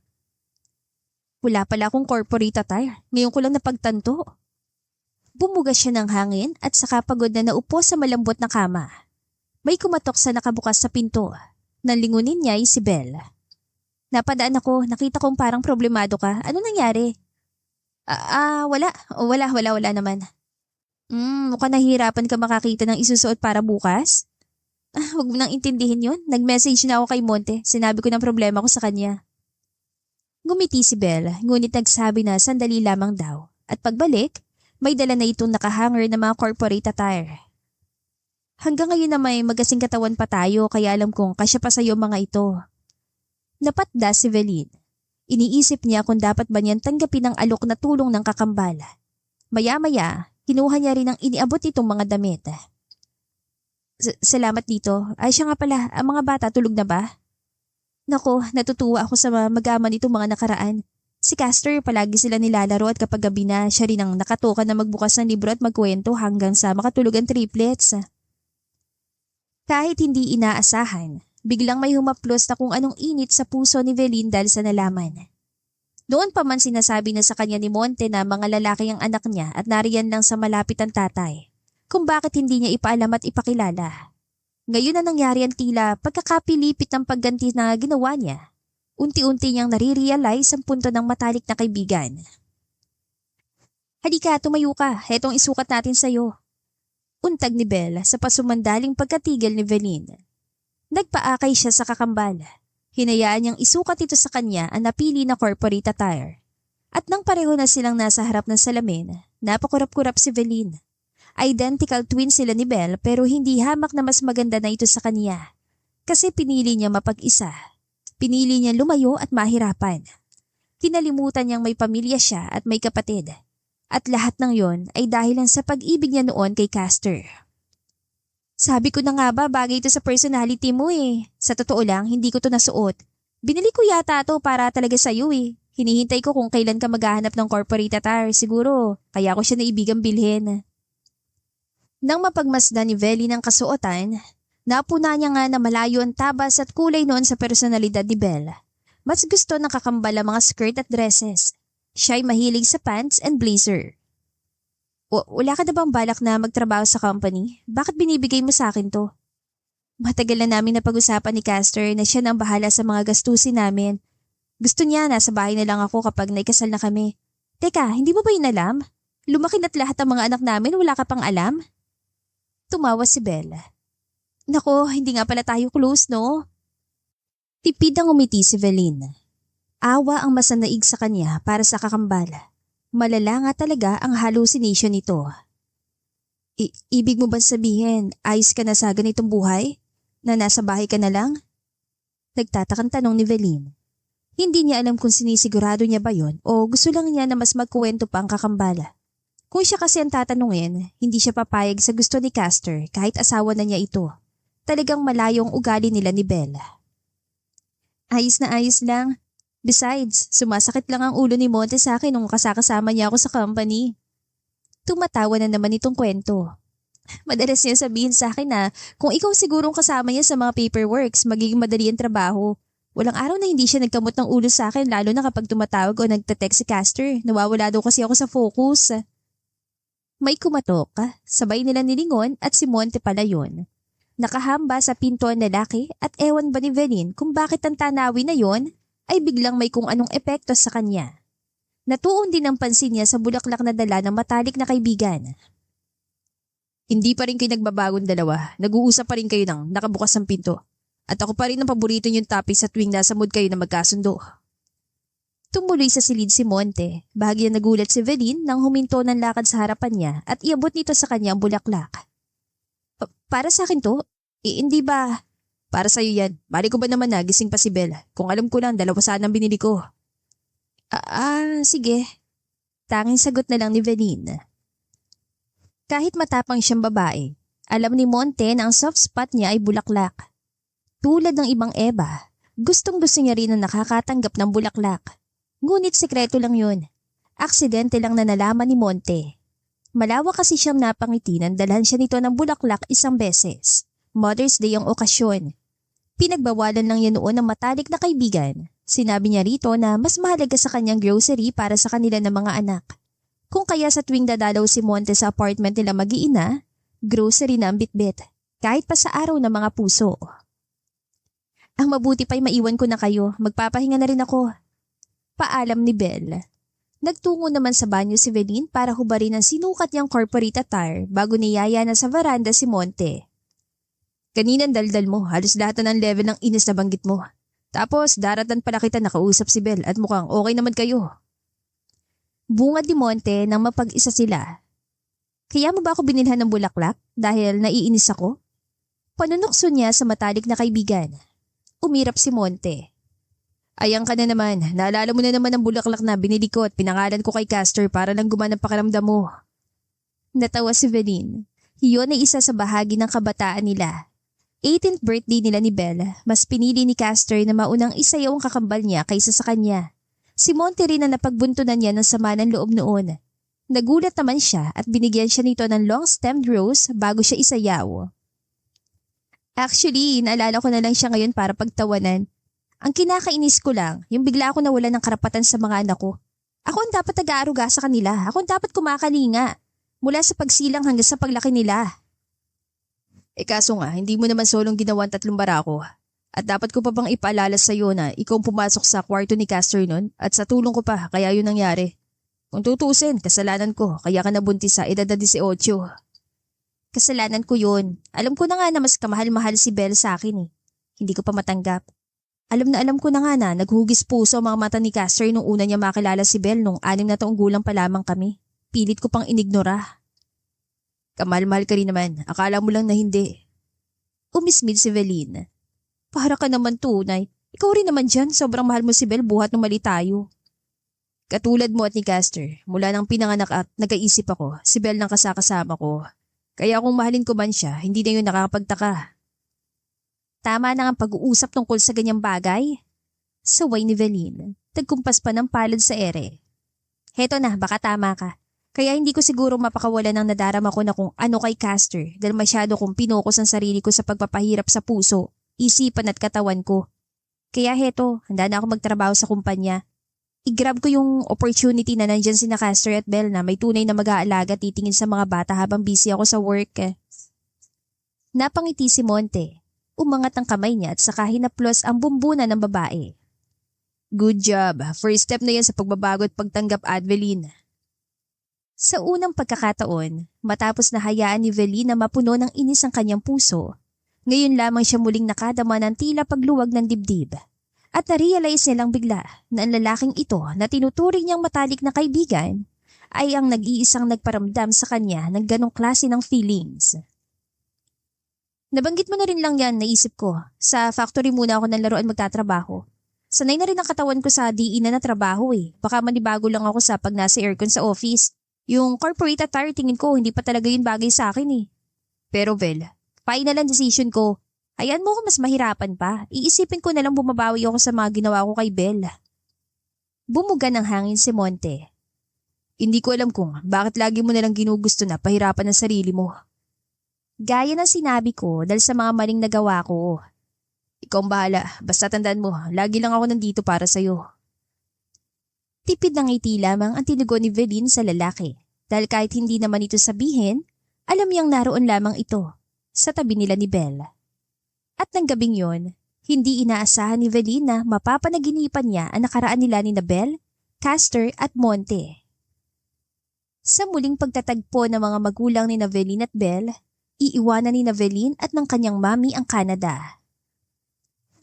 Wala pala akong corporate attire, ngayon ko lang napagtanto. Bumuga siya ng hangin at saka pagod na naupo sa malambot na kama. May kumatok sa nakabukas sa pinto. Nanlingunin niya ay si Bel. Napadaan ako, nakita kong parang problemado ka. Ano nangyari? Wala naman. Mukhang nahihirapan ka makakita ng isusuot para bukas? Huwag mo nang intindihin yun. Nag-message na ako kay Monte. Sinabi ko ng problema ko sa kanya. Ngumiti si Bel, ngunit nagsabi na sandali lamang daw. At pagbalik, may dala na itong nakahanger na mga corporate attire. Hanggang ngayon na may magasing katawan pa tayo kaya alam kong kasya pa sa'yo mga ito. Napatda si Velin. Iniisip niya kung dapat ba niyan tanggapin ang alok na tulong ng kakambal. Maya-maya, kinuha niya rin ang iniabot itong mga damit. Salamat dito. Ay siya nga pala, ang mga bata tulog na ba? Nako, natutuwa ako sa mag-ama nitong mga nakaraan. Si Castor palagi sila nilalaro at kapag gabi na siya rin ang nakatukan na magbukas ng libro at magkwento hanggang sa makatulog ang triplets. Kahit hindi inaasahan, biglang may humaplos na kung anong init sa puso ni Velin dahil sa nalaman. Doon pa man sinasabi na sa kanya ni Monte na mga lalaki ang anak niya at nariyan lang sa malapit ang tatay, kung bakit hindi niya ipaalam at ipakilala. Ngayon na nangyari ang tila pagkakapilipit ng pagganti na ginawa niya. Unti-unti niyang nare-realize ang punto ng matalik na kaibigan. Halika, tumayo ka. Hetong isukat natin sa'yo. Untag ni Bel sa pasumandaling pagkatigil ni Velin. Nagpaakay siya sa kakambal. Hinayaan niyang isukat ito sa kanya ang napili na corporate attire. At nang pareho na silang nasa harap ng salamin, napakurap-kurap si Velin. Identical twin sila ni Bel pero hindi hamak na mas maganda na ito sa kanya. Kasi pinili niya mapag-isa. pinili niya lumayo at mahirapan. Kinalimutan niyang may pamilya siya at may kapatid. At lahat ng yon ay dahilan sa pag-ibig niya noon kay Castor. Sabi ko na nga ba bagay ito sa personality mo eh. Sa totoo lang, hindi ko to nasuot. Binili ko yata to para talaga sa'yo eh. Hinihintay ko kung kailan ka maghahanap ng corporate attire. Siguro, kaya ko siya naibigang bilhin. Nang mapagmasdan ni Velly ng kasuotan, napuna niya nga na malayo ang tabas at kulay noon sa personalidad ni Belle. Mas gusto ng kakambal ang mga skirt at dresses. Siya'y mahilig sa pants and blazer. Wala ka na bang balak na magtrabaho sa company? Bakit binibigay mo sa akin to? Matagal na namin napag-usapan ni Castor na siya nang bahala sa mga gastusin namin. Gusto niya nasa bahay na lang ako kapag naikasal na kami. Teka, hindi mo ba yun alam? Lumaki na't lahat ang mga anak namin, wala ka pang alam? Tumawa si Belle. Nako, hindi nga pala tayo close, no? Tipid ang umiti si Veline. Awa ang masanaig sa kanya para sa kakambal. Malala nga talaga ang hallucination nito. Ibig mo ba sabihin, ayos ka na sa ganitong buhay? Na nasa bahay ka na lang? Nagtatakang tanong ni Veline. Hindi niya alam kung sinisigurado niya ba yon o gusto lang niya na mas magkuwento pa ang kakambala. Kung siya kasi ang tatanungin, hindi siya papayag sa gusto ni Castor kahit asawa na niya ito. Talagang malayo ang ugali nila ni Bella. Ayos na ayos lang. Besides, sumasakit lang ang ulo ni Monte sa akin nung kasakasama niya ako sa company. Tumatawa na naman itong kwento. Madalas niya sabihin sa akin na kung ikaw sigurong kasama niya sa mga paperworks, magiging madali ang trabaho. Walang araw na hindi siya nagkamot ng ulo sa akin lalo na kapag tumatawag o nagte-text si Castor. Nawawala daw kasi ako sa focus. May kumatok, sabay nila nilingon at si Monte pala yun. Nakahamba sa pinto ang lalaki at ewan ba ni Veline kung bakit ang tanawin na yon ay biglang may kung anong epekto sa kanya. Natuon din ang pansin niya sa bulaklak na dala ng matalik na kaibigan. Hindi pa rin kayo nagbabagong dalawa. Nag-uusap pa rin kayo ng nakabukas ang pinto. At ako pa rin ang paborito niyong topic sa tuwing nasa mood kayo na magkasundo. Tumuloy sa silid si Monte. Bahagyan nagulat si Veline nang huminto ng lakad sa harapan niya at iabot nito sa kanya ang bulaklak. Para sa akin to? Hindi ba? Para sa'yo yan. Mali ko ba naman na gising pa si Belle? Kung alam ko lang, dalawa sana ang binili ko. Sige. Tanging sagot na lang ni Veline. Kahit matapang siyang babae, alam ni Monte na ang soft spot niya ay bulaklak. Tulad ng ibang Eva, gustong-gusto niya rin na nakakatanggap ng bulaklak. Ngunit sekreto lang yun. Aksidente lang na nalaman ni Monte. Malawak kasi siyang napangiti nang dalhan siya nito ng bulaklak isang beses. Mother's Day ang okasyon. Pinagbawalan lang niya noon ng matalik na kaibigan. Sinabi niya rito na mas mahalaga sa kanyang grocery para sa kanila ng mga anak. Kung kaya sa tuwing dadalaw si Monte sa apartment nila mag-iina, grocery na ang bitbit, kahit pa sa araw ng mga puso. Ang mabuti pa'y maiwan ko na kayo, magpapahinga na rin ako. Paalam ni Belle. Nagtungo naman sa banyo si Veline para hubarin ang sinukat niyang corporate attire bago niyaya na sa veranda si Monte. Kaninang daldal mo, halos lahat na ng level ng inis na banggit mo. Tapos daratan pala kita nakausap si Belle at mukhang okay naman kayo. Bungad ni Monte nang mapag-isa sila. Kaya mo ba ako binilhan ng bulaklak dahil naiinis ako? Panunukso niya sa matalik na kaibigan. Umirap si Monte. Ayang ka na naman, naalala mo na naman ang bulaklak na binili ko at pinangalan ko kay Castor para lang gumana ang pakiramdam mo. Natawa si Veline. Iyon ay isa sa bahagi ng kabataan nila. 18th birthday nila ni Belle, mas pinili ni Castor na maunang isayaw ang kakambal niya kaysa sa kanya. Si Monte rin na napagbuntunan niya ng sama ng loob noon. Nagulat naman siya at binigyan siya nito ng long-stemmed rose bago siya isayaw. Actually, naalala ko na lang siya ngayon para pagtawanan. Ang kinakainis ko lang, yung bigla ako nawala ng karapatan sa mga anak ko. Ako ang dapat nag-aaruga sa kanila. Ako ang dapat kumakalinga. Mula sa pagsilang hanggang sa paglaki nila. Kaso nga, hindi mo naman solong ginawa 3 barako. At dapat ko pa bang ipaalala sa iyo na ikaw pumasok sa kwarto ni Castor nun at sa tulong ko pa kaya yun nangyari. Kung tutusin, kasalanan ko kaya ka nabuntis sa edad na 18. Kasalanan ko yun. Alam ko na nga na mas kamahal-mahal si Belle sa akin eh. Hindi ko pa matanggap. Alam ko na nga na naghugis puso ang mga mata ni Castor nung una niya makilala si Belle nung 6 na taong gulang pa lamang kami. Pilit ko pang inignora. Kamahal-mahal ka rin naman. Akala mo lang na hindi. Umismid si Veline. Para ka naman tunay. Ikaw rin naman dyan, sobrang mahal mo si Belle buhat nung mali tayo. Katulad mo at ni Caster, mula nang pinanganak at nag-iisip ako, si Belle nang kasakasama ko. Kaya kung mahalin ko man siya, hindi na yun nakakapagtaka. Tama na ang pag-uusap tungkol sa ganyang bagay. Saway ni Veline, tagkumpas pa ng palad sa ere. Heto na, baka tama ka. Kaya hindi ko siguro mapakawala ng nadarama ko na kung ano kay Caster dahil masyado kong pinokos ang sarili ko sa pagpapahirap sa puso, isipan at katawan ko. Kaya heto, handa na ako magtrabaho sa kumpanya. I-grab ko yung opportunity na nandyan sina Caster at Belle na may tunay na mag-aalaga titingin sa mga bata habang busy ako sa work. Napangiti si Monte. Umangat ang kamay niya at saka hinaplos ang bumbuna ng babae. Good job. First step na yan sa pagbabago at pagtanggap, Adveline. Sa unang pagkakataon, matapos na hayaan ni Veline na mapuno ng inis ang kanyang puso, ngayon lamang siya muling nakadama ng tila pagluwag ng dibdib. At na-realize nilang bigla na ang lalaking ito na tinuturing niyang matalik na kaibigan ay ang nag-iisang nagparamdam sa kanya ng ganong klase ng feelings. Nabanggit mo na rin lang yan, naisip ko. Sa factory muna ako ng laruan magtatrabaho. Sanay na rin ang katawan ko sa DE na trabaho eh. Baka manibago lang ako sa pag nasa aircon sa office. Yung corporate attire tingin ko hindi pa talaga yun bagay sa akin eh. Pero Belle, final ang decision ko. Hayaan mo ko mas mahirapan pa. Iisipin ko na lang bumabawi ako sa mga ginawa ko kay Belle. Bumuga ng hangin si Monte. Hindi ko alam kung bakit lagi mo nalang ginugusto na pahirapan ang sarili mo. Gaya ng sinabi ko dahil sa mga maling nagawa ko. Ikaw ang bahala. Basta tandaan mo, lagi lang ako nandito para sa'yo. Tipid ng ngiti lamang ang tinugon ni Veline sa lalaki. Dahil kahit hindi naman ito sabihin, alam niyang naroon lamang ito sa tabi nila ni Belle. At ng gabing yon, hindi inaasahan ni Veline na mapapanaginipan niya ang nakaraan nila ni Belle, Caster at Monte. Sa muling pagtatagpo ng mga magulang ni Veline at Belle, iiwanan ni Veline at ng kanyang mami ang Canada.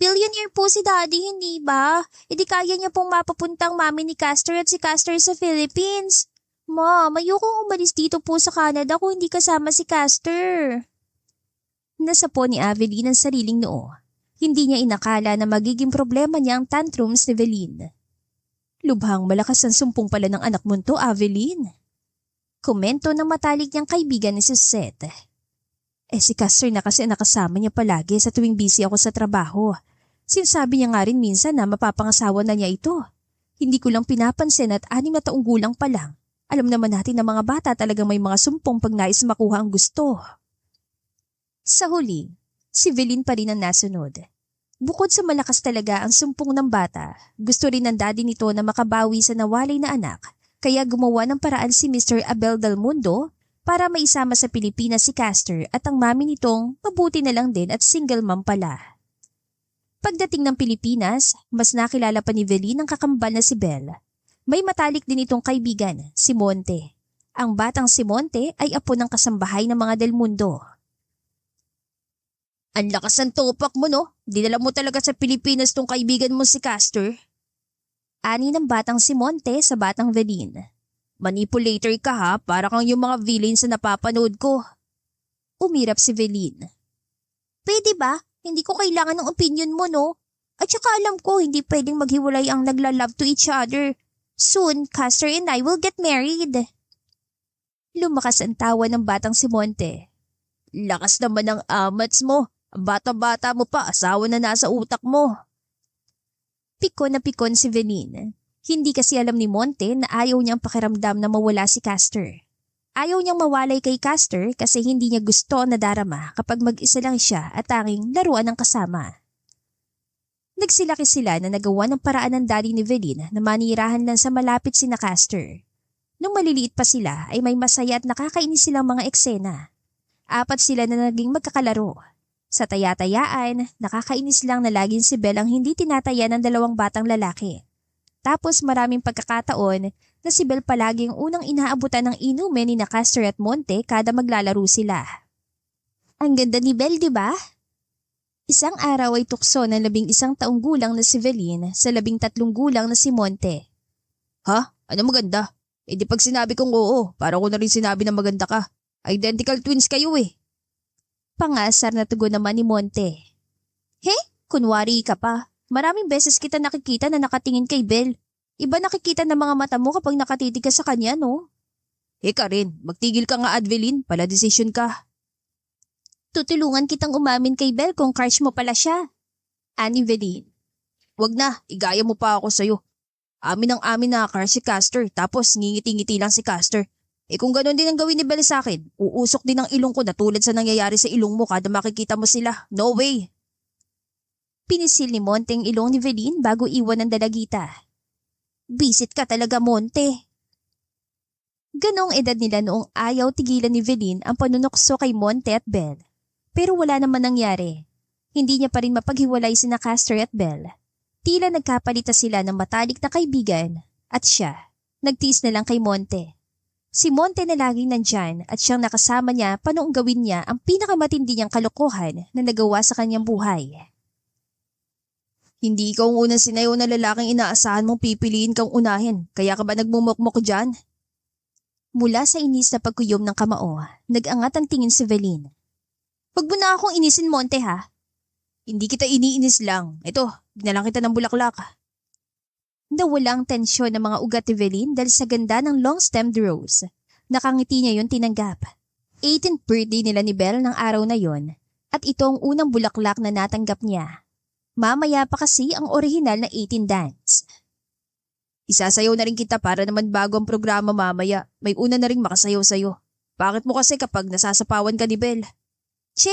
Billionaire po si Daddy, hindi ba? E di kaya niya pong mapapuntang mami ni Caster at si Caster sa Philippines. Mom, ayokong umalis dito po sa Canada kung hindi kasama si Caster. Nasapo ni Aveline ang sariling noo. Hindi niya inakala na magiging problema niya ang tantrums ni Veline. Lubhang malakas ang sumpong pala ng anak mo to, Aveline. Komento ng matalik niyang kaibigan ni Suzette. Si Caster na kasi nakasama niya palagi sa tuwing busy ako sa trabaho. Sinasabi niya nga rin minsan na mapapangasawa na niya ito. Hindi ko lang pinapansin at 6 na taong gulang pa lang. Alam naman natin na mga bata talagang may mga sumpong pag nais makuha ang gusto. Sa huli, si Veline pa rin ang nasunod. Bukod sa malakas talaga ang sumpong ng bata, gusto rin ng daddy nito na makabawi sa nawalay na anak. Kaya gumawa ng paraan si Mr. Abel Del Mundo para maisama sa Pilipinas si Caster at ang mami nitong mabuti na lang din at single mom pala. Pagdating ng Pilipinas, mas nakilala pa ni Veline ang kakambal na si Belle. May matalik din itong kaibigan, si Monte. Ang batang si Monte ay apo ng kasambahay ng mga Del Mundo. Ang lakas ng topak mo no? Dinala mo talaga sa Pilipinas tong kaibigan mo si Caster. Ani ng batang si Monte sa batang Veline. Manipulator ka ha, para kang yung mga villains na napapanood ko. Umirap si Veline. Pwede ba? Hindi ko kailangan ng opinion mo no? At saka alam ko hindi pwedeng maghiwalay ang nagla-love to each other. Soon, Caster and I will get married. Lumakas ang tawa ng batang si Monte. Lakas naman ng amats mo. Bata-bata mo pa, asawa na nasa utak mo. Pikon na pikon si Veline. Hindi kasi alam ni Monte na ayaw niyang pakiramdam na mawala si Caster. Ayaw niyang mawalay kay Caster kasi hindi niya gusto na darama kapag mag-isa lang siya at tanging laruan ng kasama. Nagsilaki sila na nagawa ng paraan ng daddy ni Veline na manirahan lang sa malapit sina Caster. Nung maliliit pa sila ay may masaya at nakakainis silang mga eksena. 4 sila na naging magkakalaro. Sa taya-tayaan, nakakainis lang na laging si Belle ang hindi tinataya ng 2 batang lalaki. Tapos maraming pagkakataon na si Belle palaging unang inaabutan ng inumin ni Caster at Monte kada maglalaro sila. Ang ganda ni Belle, di ba? Isang araw ay tukso ng 11 taong gulang na si Veline sa 13 gulang na si Monte. Ha? Ano maganda? Di pag sinabi kong oo, para ko na rin sinabi na maganda ka. Identical twins kayo eh. Pangasar na tugon naman ni Monte. Kunwari ka pa. Maraming beses kita nakikita na nakatingin kay Belle. Iba nakikita ng mga mata mo kapag nakatitig ka sa kanya, no? Karen, magtigil ka nga Advelin, pala desisyon ka. Tutulungan kitang umamin kay Belle kung crush mo pala siya. Ani Velin. Wag na, igaya mo pa ako sa'yo. Amin ang amin na crush si Castor, tapos ngingiti-ngiti lang si Castor. Kung gano'n din ang gawin ni Belle sa akin, uusok din ang ilong ko na tulad sa nangyayari sa ilong mo kada makikita mo sila. No way! Pinisil ni Monte ang ilong ni Velin bago iwan ng dalagita. Bisit ka talaga, Monte. Ganong edad nila noong ayaw tigilan ni Velin ang panunokso kay Monte at Belle. Pero wala naman nangyari. Hindi niya pa rin mapaghiwalay sina Castor at Belle. Tila nagkapalitan sila ng matalik na kaibigan at siya, nagtiis na lang kay Monte. Si Monte na laging nandyan at siyang nakasama niya panoong gawin niya ang pinakamatindi niyang kalokohan na nagawa sa kanyang buhay. Hindi ikaw ang unang sinayaw na lalaking inaasahan mong pipiliin kang unahin, kaya ka ba nagmumukmok dyan? Mula sa inis na pagkuyom ng kamao, nag-angat ang tingin si Velin. Huwag mo na akong inisin, Monte, ha? Hindi kita iniinis lang. Ito, binalang kita ng bulaklak. Nawala ang tensyon ng mga ugat ni Velin dahil sa ganda ng long-stemmed rose. Nakangiti niya yun tinanggap. 18th birthday nila ni Belle ng araw na yon at ito ang unang bulaklak na natanggap niya. Mamaya pa kasi ang orihinal na 18 dance. Isasayaw na rin kita para naman bago ang programa mamaya. May una na rin makasayaw sa'yo. Bakit mo kasi kapag nasasapawan ka ni Belle? Che!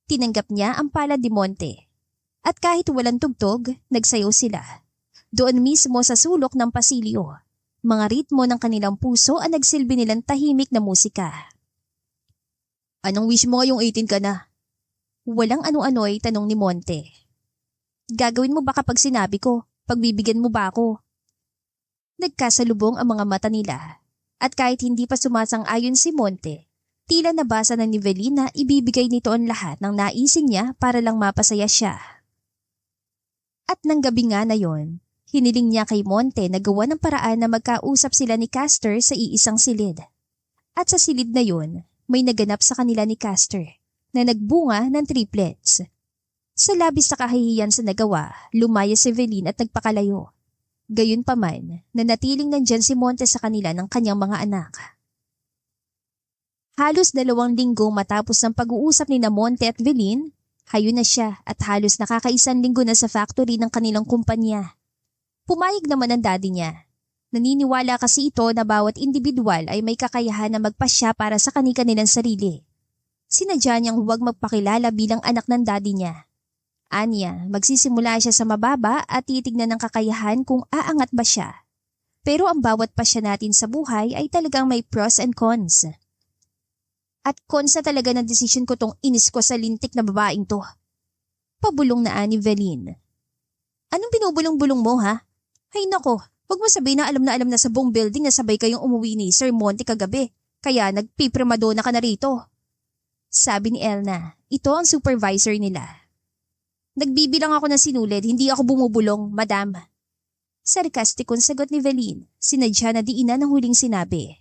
Tinanggap niya ang palad ni Monte. At kahit walang tugtog, nagsayaw sila. Doon mismo sa sulok ng pasilyo. Mga ritmo ng kanilang puso ang nagsilbi nilang tahimik na musika. Anong wish mo ngayong 18 ka na? Walang ano-ano'y tanong ni Monte. Gagawin mo ba kapag sinabi ko? Pagbibigyan mo ba ako? Nagkasalubong ang mga mata nila. At kahit hindi pa sumasang-ayon si Monte, tila nabasa na ni Velin na ibibigay nito ang lahat ng naisin niya para lang mapasaya siya. At nang gabi nga na yon, hiniling niya kay Monte na gawa ng paraan na magkausap sila ni Castor sa iisang silid. At sa silid na yon, may naganap sa kanila ni Castor na nagbunga ng triplets. Sa labis na kahihiyan sa nagawa, lumaya si Velin at nagpakalayo. Gayunpaman, nanatiling nandyan si Monte sa kanila ng kanyang mga anak. Halos 2 linggo matapos ng pag-uusap ni Monte at Velin, hayo na siya at halos nakakaisang linggo na sa factory ng kanilang kumpanya. Pumayag naman ang daddy niya. Naniniwala kasi ito na bawat individual ay may kakayahan na magpasya para sa kani-kanilang sarili. Sinadya niyang huwag magpakilala bilang anak ng daddy niya. Anya, magsisimula siya sa mababa at titignan ng kakayahan kung aangat ba siya. Pero ang bawat pasya natin sa buhay ay talagang may pros and cons. At cons na talaga ng desisyon ko tong inis ko sa lintik na babaeng to. Pabulong na ani Velin. Anong binubulong-bulong mo, ha? Ay nako, huwag mo sabihin na alam na sa buong building na sabay kayong umuwi ni Sir Monte kagabi. Kaya nagpiprimadona ka na rito. Sabi ni Elna, ito ang supervisor nila. Nagbibilang ako ng sinulid, hindi ako bumubulong, madam. Sarkastikong sagot ni Velin, sinadya na diinan ang huling sinabi.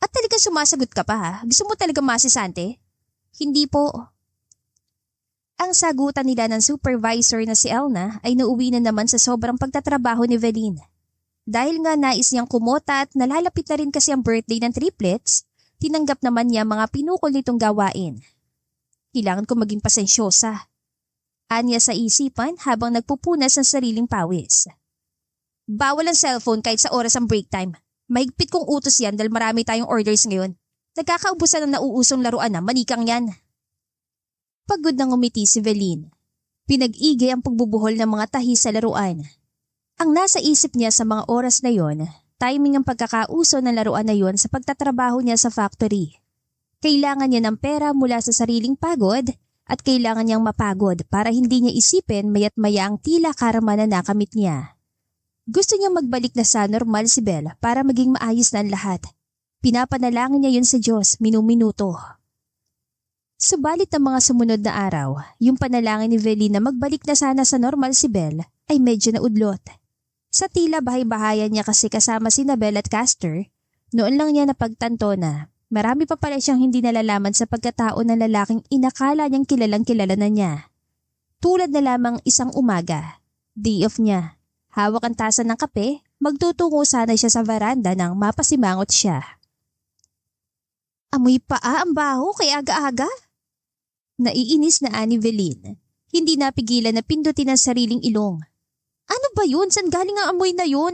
At talagang sumasagot ka pa, ha? Gusto mo talaga masisante? Hindi po. Ang sagutan nila ng supervisor na si Elna ay nauwi na naman sa sobrang pagtatrabaho ni Velin. Dahil nga nais niyang kumota at nalalapit na rin kasi ang birthday ng triplets, tinanggap naman niya mga pinukol nitong gawain. Kailangan ko maging pasensyosa. Anya sa isipan habang nagpupunas ng sariling pawis. Bawal ang cellphone kahit sa oras ang break time. Mahigpit kong utos yan dahil marami tayong orders ngayon. Nagkakaubusan ng nauusong laruan na manikang yan. Pagod nang umiti si Velin. Pinag-igi ang pagbubuhol ng mga tahi sa laruan. Ang nasa isip niya sa mga oras na yon, timing ang pagkakauso ng laruan na yon sa pagtatrabaho niya sa factory. Kailangan niya ng pera mula sa sariling pagod at kailangan niyang mapagod para hindi niya isipin maya't maya ang tila karma na nakamit niya. Gusto niyang magbalik na sa normal si Belle para maging maayos na ang lahat. Pinapanalangin niya yun sa Diyos minuminuto. Subalit ang mga sumunod na araw, yung panalangin ni Velin na magbalik na sana sa normal si Belle ay medyo naudlot. Sa tila bahay-bahayan niya kasi kasama si Belle at Castor, noon lang niya napagtanto na marami pa pala siyang hindi nalalaman sa pagkatao ng lalaking inakala niyang kilalang-kilala na niya. Tulad na lamang isang umaga, day off niya. Hawak ang tasa ng kape, magtutungo sana siya sa veranda nang mapasimangot siya. Amoy paa ang baho kay aga-aga? Naiinis na Ani Velin. Hindi napigilan na pindutin ang sariling ilong. Ano ba yun? San galing ang amoy na yun?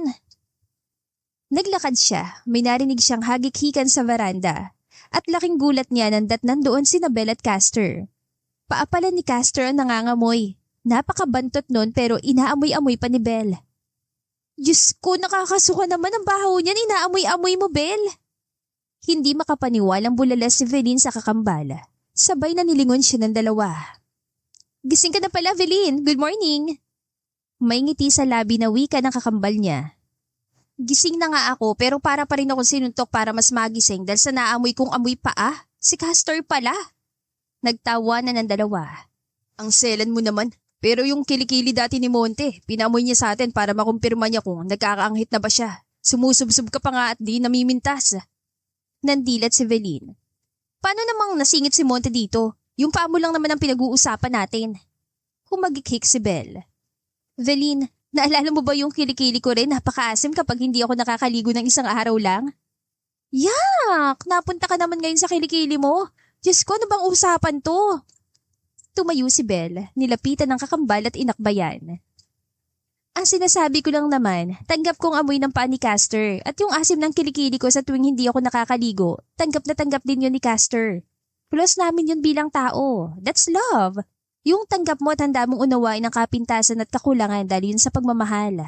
Naglakad siya, may narinig siyang hagik-hikan sa veranda. At laking gulat niya nandat nandoon si Belle at Castor. Paapalan ni Castor ang nangangamoy. Napakabantot nun pero inaamoy-amoy pa ni Belle. Diyos ko, nakakasuka naman ang baho niyan, inaamoy-amoy mo, Belle. Hindi makapaniwalang bulala si Velin sa kakambala. Sabay na nilingon siya ng dalawa. Gising ka na pala, Velin. Good morning. May ngiti sa labi na wika ng kakambal niya. Gising na nga ako pero para pa rin akong sinuntok para mas magising dahil sa naamoy kong amoy paa. Si Castor pala. Nagtawa na ng dalawa. Ang selan mo naman. Pero yung kilikili dati ni Monte, pinamoy niya sa atin para makumpirma niya kung nagkakaanghit na ba siya. Sumusubsub ka pa nga at di namimintas. Nandilat si Velin. Paano namang nasingit si Monte dito? Yung paa mo lang naman ang pinag-uusapan natin. Humagikhik si Belle. Velin, naalala mo ba yung kilikili ko rin? Napakaasim kapag hindi ako nakakaligo ng isang araw lang. Yak! Napunta ka naman ngayon sa kilikili mo. Diyos ko, ano bang usapan to? Tumayo si Belle, nilapitan ng kakambal at inakbayan. Ang sinasabi ko lang naman, tanggap kong amoy ng paa ni Castor at yung asim ng kilikili ko sa tuwing hindi ako nakakaligo, tanggap na tanggap din yun ni Castor. Plus namin yun bilang tao. That's love. Yung tanggap mo at handa mong unawain ang kapintasan at kakulangan dahil yun sa pagmamahal.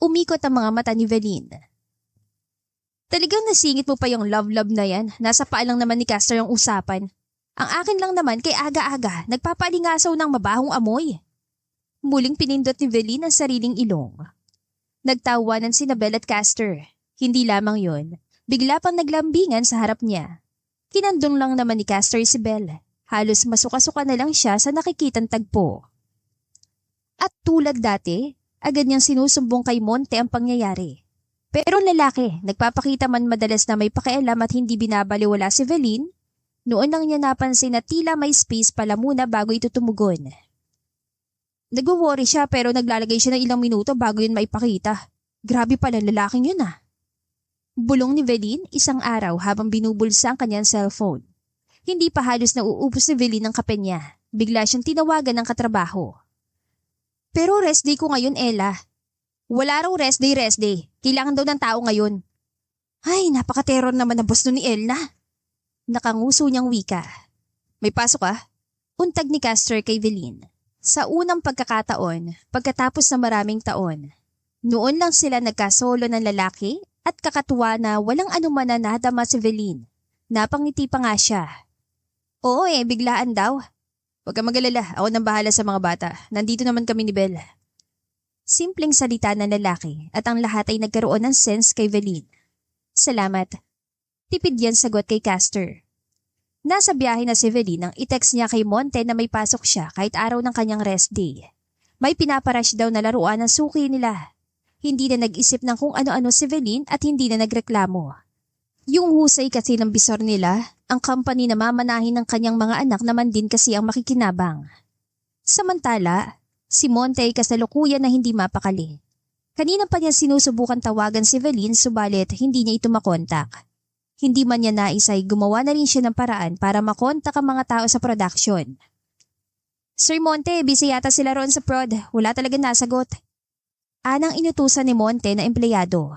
Umikot ang mga mata ni Velin. Talagang nasingit mo pa yung love-love na yan. Nasa paa lang naman ni Castor yung usapan. Ang akin lang naman kay aga-aga, nagpapalingasaw ng mabahong amoy. Muling pinindot ni Velin ang sariling ilong. Nagtawanan si Belle at Castor. Hindi lamang yon, bigla pang naglambingan sa harap niya. Kinandong lang naman ni Castor si Belle. Halos masuka-suka na lang siya sa nakikitang tagpo. At tulad dati, agad niyang sinusumbong kay Monte ang pangyayari. Pero lalaki, nagpapakita man madalas na may pakialam at hindi binabaliwala si Velin, noon lang niya napansin na tila may space pala muna bago ito tumugon. Nagwo-worry siya pero naglalagay siya ng ilang minuto bago yun maipakita. Grabe pala lalaking yun ah. Bulong ni Velin isang araw habang binubulsa ang kanyang cellphone. Hindi pa halos nauubos ni Velin ang kape niya. Bigla siyang tinawagan ng katrabaho. Pero rest day ko ngayon, Ella. Wala raw rest day. Kailangan daw ng tao ngayon. Ay, napaka-terror naman na boss nun ni Elna. Nakanguso niyang wika. May pasok ka? Untag ni Castor kay Velin. Sa unang pagkakataon, pagkatapos ng maraming taon, noon lang sila nagkasolo ng lalaki at kakatuwa na walang anuman na nadama si Velin. Napangiti pa nga siya. Oo biglaan daw. Huwag kang mag-alala, ako nang bahala sa mga bata. Nandito naman kami ni Belle. Simpleng salita ng lalaki at ang lahat ay nagkaroon ng sense kay Velin. Salamat. Tipid yan sagot kay Castor. Nasa biyahe na si Velin nang i-text niya kay Monte na may pasok siya kahit araw ng kanyang rest day. May pinaparash daw na laruan ng suki nila. Hindi na nag-isip ng kung ano-ano si Velin at hindi na nagreklamo. Yung husay kasi ng bisor nila, ang company na mamanahin ng kanyang mga anak naman din kasi ang makikinabang. Samantala, si Monte ay kasalukuyan na hindi mapakali. Kanina pa niya sinusubukan tawagan si Velin subalit hindi niya ito makontak. Hindi man niya nais ay gumawa na rin siya ng paraan para makontak ang mga tao sa production. Sir Monte, busy yata sila roon sa prod. Wala talaga nasagot. Anang inutusan ni Monte na empleyado.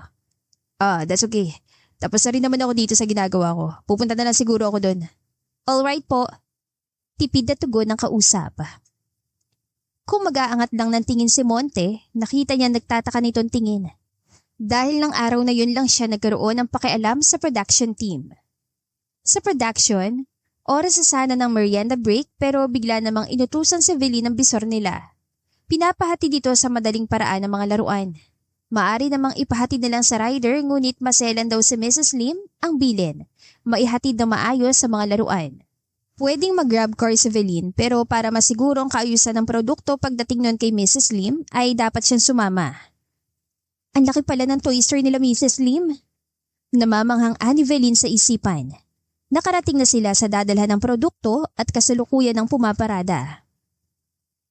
That's okay. Tapos na rin naman ako dito sa ginagawa ko. Pupunta na lang siguro ako doon. Alright po. Tipid na tugon ng kausap. Kung mag-aangat lang ng tingin si Monte, nakita niya nagtataka nitong tingin. Dahil ng araw na yun lang siya nagkaroon ng pakialam sa production team. Sa production, oras sa sana ng merienda break pero bigla namang inutusan si Velin ng bisor nila. Pinapahati dito sa madaling paraan ng mga laruan. Maari namang ipahatid na lang sa rider ngunit maselan daw si Mrs. Lim ang bilin. Maihatid na maayos sa mga laruan. Pwedeng mag-grab car si Velin pero para masiguro ang kaayusan ng produkto pagdating nun kay Mrs. Lim ay dapat siyang sumama. Ang laki pala ng toy store nila Mrs. Lim. Namamanghang ani Velin sa isipan. Nakarating na sila sa dadalhan ng produkto at kasalukuyan ng pumaparada.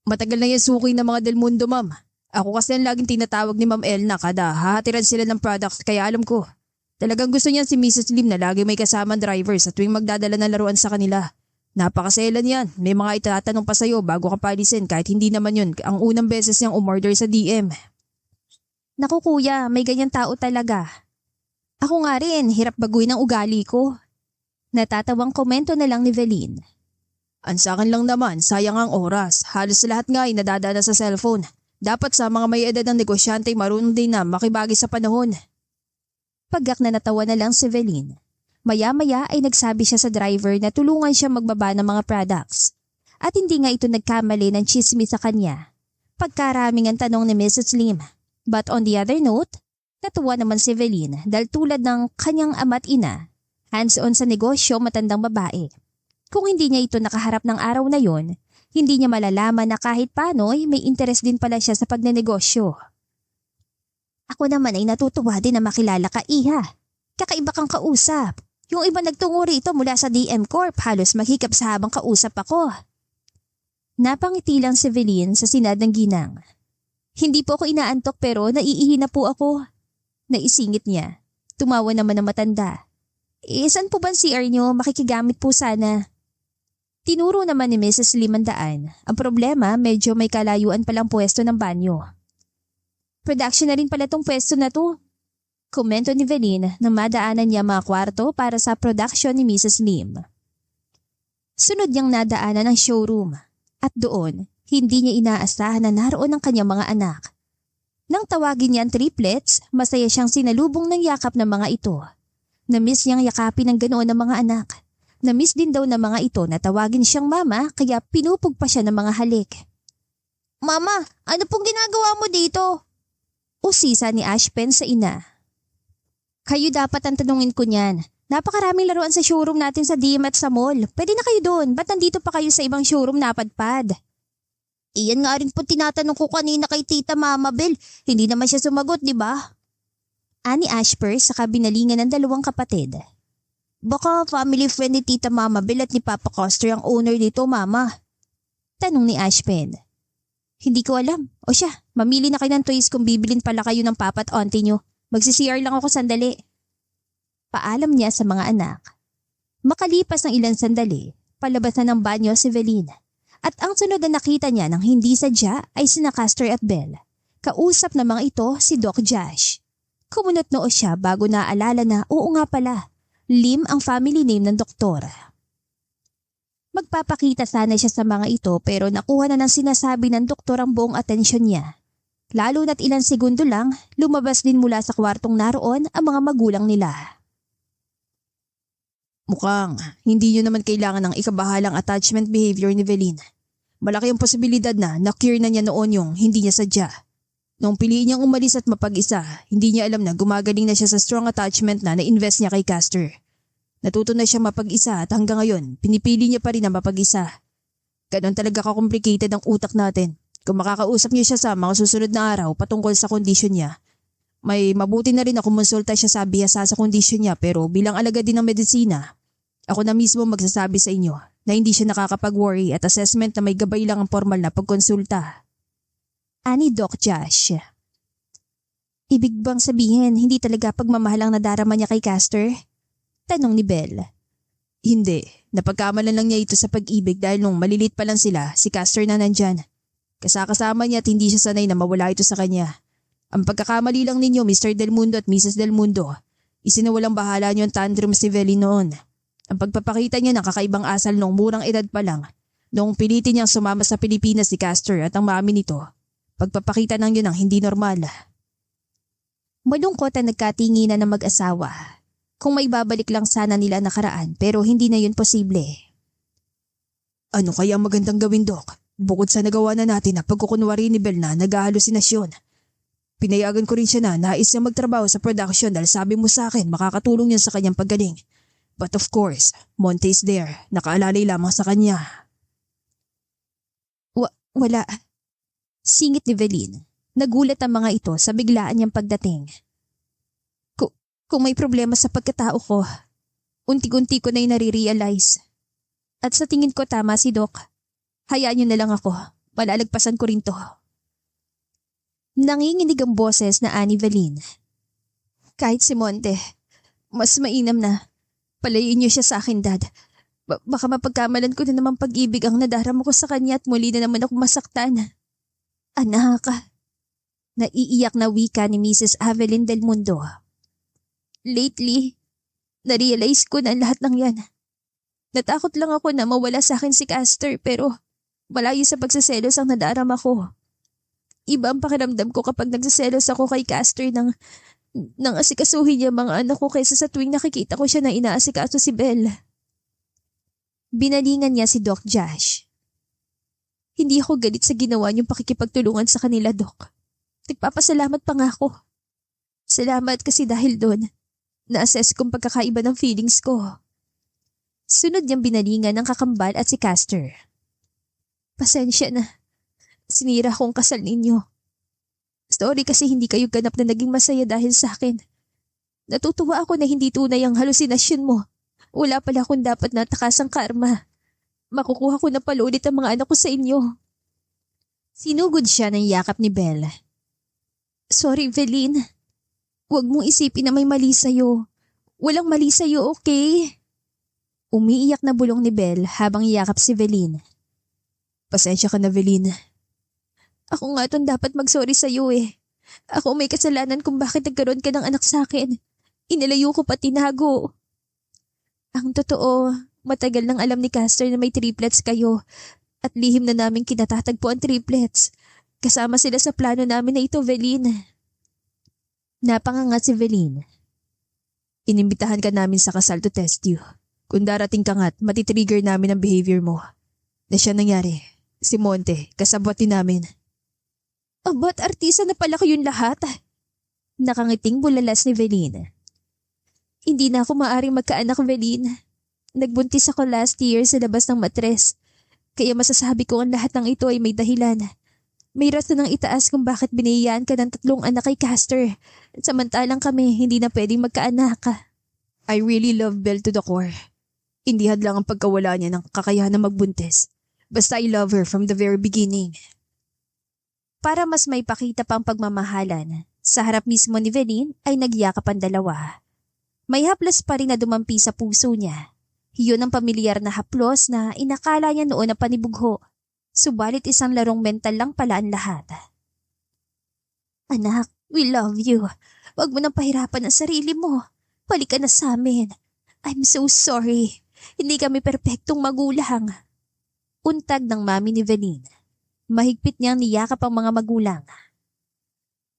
Matagal na yan suki ng mga Del Mundo, ma'am. Ako kasi ang laging tinatawag ni Ma'am Elna kada hahatiran sila ng products kaya alam ko. Talagang gusto niyan si Mrs. Lim na lagi may kasamang driver sa tuwing magdadala ng laruan sa kanila. Napakaselan yan. May mga itatanong pa sa'yo bago ka palisin kahit hindi naman yun ang unang beses niyang umorder sa DM. Naku kuya, may ganyan tao talaga. Ako nga rin, hirap baguhin ang ugali ko. Natatawang komento na lang ni Velin. Ang sa akin lang naman, sayang ang oras. Halos lahat nga ay nadadana sa cellphone. Dapat sa mga may edad ng negosyante marunong din na makibagi sa panahon. Pagyak na natawa na lang si Velin. Maya-maya ay nagsabi siya sa driver na tulungan siya magbaba ng mga products. At hindi nga ito nagkamali ng chismis sa kanya. Pagkaraming ang tanong ni Mrs. Lim. But on the other note, natuwa naman si Velin dahil tulad ng kanyang ama't ina, hands-on sa negosyo matandang babae. Kung hindi niya ito nakaharap ng araw na yon, hindi niya malalaman na kahit paano'y may interes din pala siya sa pagnenegosyo. Ako naman ay natutuwa din na makilala ka, Iha. Kakaiba kang kausap. Yung iba nagtungo rito mula sa DM Corp, halos maghikap sa habang kausap ako. Napangiti lang si Velin sa sinad ng ginang. Hindi po ako inaantok pero naiihi na po ako. Naisingit niya. Tumawa naman ang matanda. Saan po ba ang CR niyo? Makikigamit po sana. Tinuro naman ni Mrs. Lim ang daan. Ang problema, medyo may kalayuan palang pwesto ng banyo. Production na rin pala tong pwesto na to. Komento ni Velin na madaanan niya mga kwarto para sa production ni Mrs. Lim. Sunod niyang nadaanan ang showroom. At doon, hindi niya inaasahan na naroon ang kanyang mga anak. Nang tawagin niya ang triplets, masaya siyang sinalubong ng yakap ng mga ito. Na-miss niyang yakapin ng ganoon ng mga anak. Na-miss din daw ng mga ito na tawagin siyang mama kaya pinupog pa siya ng mga halik. Mama, ano pong ginagawa mo dito? Usisa ni Ashpen sa ina. Kayo dapat ang tanungin ko niyan. Napakaraming laruan sa showroom natin sa DM at sa mall. Pwede na kayo doon. Ba't nandito pa kayo sa ibang showroom napadpad? Iyan nga rin po tinatanong ko kanina kay Tita Mama Bel. Hindi naman siya sumagot, di ba? Ani Ashper sa kabinalingan ng dalawang kapatid. Baka family friend ni Tita Mama Bel at ni Papa Coster ang owner dito, Mama. Tanong ni Ashpen. Hindi ko alam. O siya, mamili na kayo ng toys kung bibilin pala kayo ng papa at auntie nyo. Magsi-CR lang ako sandali. Paalam niya sa mga anak. Makalipas ng ilang sandali, palabas na ng banyo si Velin. At ang sunod na nakita niya nang hindi sadya ay sina Castor at Belle. Kausap na mga ito si Doc Josh. Kumunot noo siya bago naaalala na oo nga pala, Lim ang family name ng doktor. Magpapakita sana siya sa mga ito pero nakuha na ng sinasabi ng doktor ang buong atensyon niya. Lalo na't ilang segundo lang, lumabas din mula sa kwartong naroon ang mga magulang nila. Mukhang hindi nyo naman kailangan ng ikabahalang attachment behavior ni Velin. Malaki ang posibilidad na na-cure na niya noon yung hindi niya sadya. Nung piliin niyang umalis at mapag-isa, hindi niya alam na gumagaling na siya sa strong attachment na na-invest niya kay Castor. Natuto na siya mapag-isa at hanggang ngayon, pinipili niya pa rin na mapag-isa. Ganon talaga ka-complicated ang utak natin. Kung makakausap niyo siya sa mga susunod na araw patungkol sa kondisyon niya, may mabuti na rin na kumonsulta siya sa bihasa sa kondisyon niya pero bilang alagad din ng medisina, ako na mismo magsasabi sa inyo na hindi siya nakakapag-worry at assessment na may gabay lang ang formal na pagkonsulta. Ani Doc Josh. Ibig bang sabihin hindi talaga pagmamahal ang nadarama niya kay Castor? Tanong ni Belle. Hindi, napagkamalan lang niya ito sa pag-ibig dahil nung malilit pa lang sila, si Castor na nandyan. Kasakasama niya at hindi siya sanay na mawala ito sa kanya. Ang pagkakamali lang ninyo Mr. Del Mundo at Mrs. Del Mundo, isinawalang bahala niyo ang tantrum si Velin noon. Ang pagpapakita niya ng kakaibang asal noong murang edad pa lang, noong pilitin niyang sumama sa Pilipinas si Castor at ang mami nito. Pagpapakita ng yun ang hindi normal. Malungkot ang nagkatinginan ng mag-asawa. Kung may babalik lang sana nila nakaraan pero hindi na yun posible. Ano kaya magandang gawin, Doc? Bukod sa nagawa na natin na pagkukunwari ni Belle na nag-halusinasyon. Pinayagan ko rin siya na nais niya magtrabaho sa production dahil sabi mo sa akin makakatulong yan sa kanyang paggaling. But of course, Monte is there. Nakaalalay lamang sa kanya. Wala. Singit ni Velin. Nagulat ang mga ito sa biglaan niyang pagdating. Kung may problema sa pagkatao ko, unti-unti ko na yung nare-realize. At sa tingin ko tama si Doc. Hayaan niyo na lang ako. Malalagpasan ko rin to. Nanginginig ang boses na Annie Velin. Kahit si Monte, mas mainam na. Palayin niyo siya sa akin, Dad. Baka mapagkamalan ko na naman pag-ibig ang nadarama ko sa kanya at muli na naman ako masaktan. Anak, naiiyak na wika ni Mrs. Evelyn Del Mundo. Lately, narealize ko na lahat ng yan. Natakot lang ako na mawala sa akin si Castor pero malayo sa pagsaselos ang nadarama ko. Iba ang pakiramdam ko kapag nagsaselos ako kay Castor nang asikasuhin niya mga anak ko kaysa sa tuwing nakikita ko siya na inaasikaso si Belle. Binalingan niya si Doc Josh. Hindi ako galit sa ginawa niyong pakikipagtulungan sa kanila, Doc. Nagpapasalamat pa nga ako. Salamat kasi dahil doon, na-assess kong pagkakaiba ng feelings ko. Sunod niyang binalingan ng kakambal at si Castor. Pasensya na. Sinira kong kasal ninyo. Sorry kasi hindi kayo ganap na naging masaya dahil sa akin. Natutuwa ako na hindi tunay ang halusinasyon mo. Wala pala akong dapat natakasang karma. Makukuha ko na pala ulit ang mga anak ko sa inyo. Sinugod siya ng yakap ni Belle. Sorry, Velin. Huwag mong isipin na may mali sa'yo. Walang mali sa'yo, okay? Umiiyak na bulong ni Belle habang yakap si Velin. Pasensya ka na, Velin. Ako nga itong dapat mag-sorry sa'yo eh. Ako may kasalanan kung bakit nagkaroon ka ng anak sa akin. Inilayo ko pa tinago. Ang totoo, matagal nang alam ni Castor na may triplets kayo at lihim na namin kinatatagpo ang triplets. Kasama sila sa plano namin na ito, Velin. Napangangat si Velin. Inimbitahan ka namin sa kasal to test you. Kung darating ka nga't matitrigger namin ang behavior mo. Na siya nangyari. Si Monte, kasabwat din namin. Ba't artista na pala kayong lahat? Nakangiting bulalas ni Velin. Hindi na ako maaaring magkaanak, Velin. Nagbuntis ako last year sa labas ng matres. Kaya masasabi ko ang lahat ng ito ay may dahilan. May rason ng itaas kung bakit biniyayaan ka ng 3 anak kay Castor. Samantalang kami hindi na pwedeng magkaanak. I really love Belle to the core. Hindi hadlang ang pagkawala niya ng kakayahan na magbuntis. Basta I love her from the very beginning. Para mas may pakita pang pagmamahalan, sa harap mismo ni Velin ay nagyakap ang dalawa. May haplos pa rin na dumampi sa puso niya. Iyon ang pamilyar na haplos na inakala niya noon na panibugho. Subalit isang larong mental lang pala ang lahat. Anak, we love you. Huwag mo nang pahirapan ang sarili mo. Balik ka na sa amin. I'm so sorry. Hindi kami perpektong magulang. Untag ng mami ni Velin. Mahigpit niyang niyakap ang mga magulang.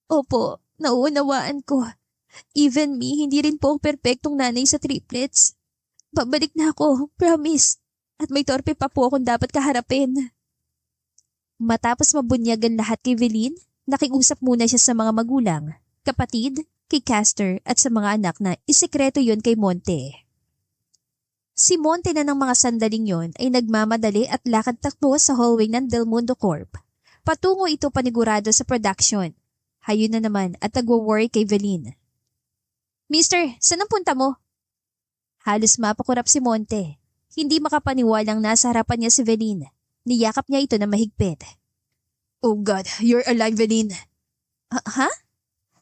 Opo, nauunawaan ko. Even me, hindi rin po ang perpektong nanay sa triplets. Babalik na ako, promise. At may torpe pa po akong dapat kaharapin. Matapos mabunyagan lahat kay Velin, nakiusap muna siya sa mga magulang, kapatid, kay Castor at sa mga anak na isekreto yon kay Monte. Si Monte na ng mga sandaling yon ay nagmamadali at lakad takbo sa hallway ng Del Mundo Corp. Patungo ito panigurado sa production. Hayun na naman at nagwo-worry kay Velin. Mister, saan ang punta mo? Halos mapakurap si Monte. Hindi makapaniwalang nasa harapan niya si Velin. Niyakap niya ito na mahigpit. Oh God, you're alive, Velin. Ha?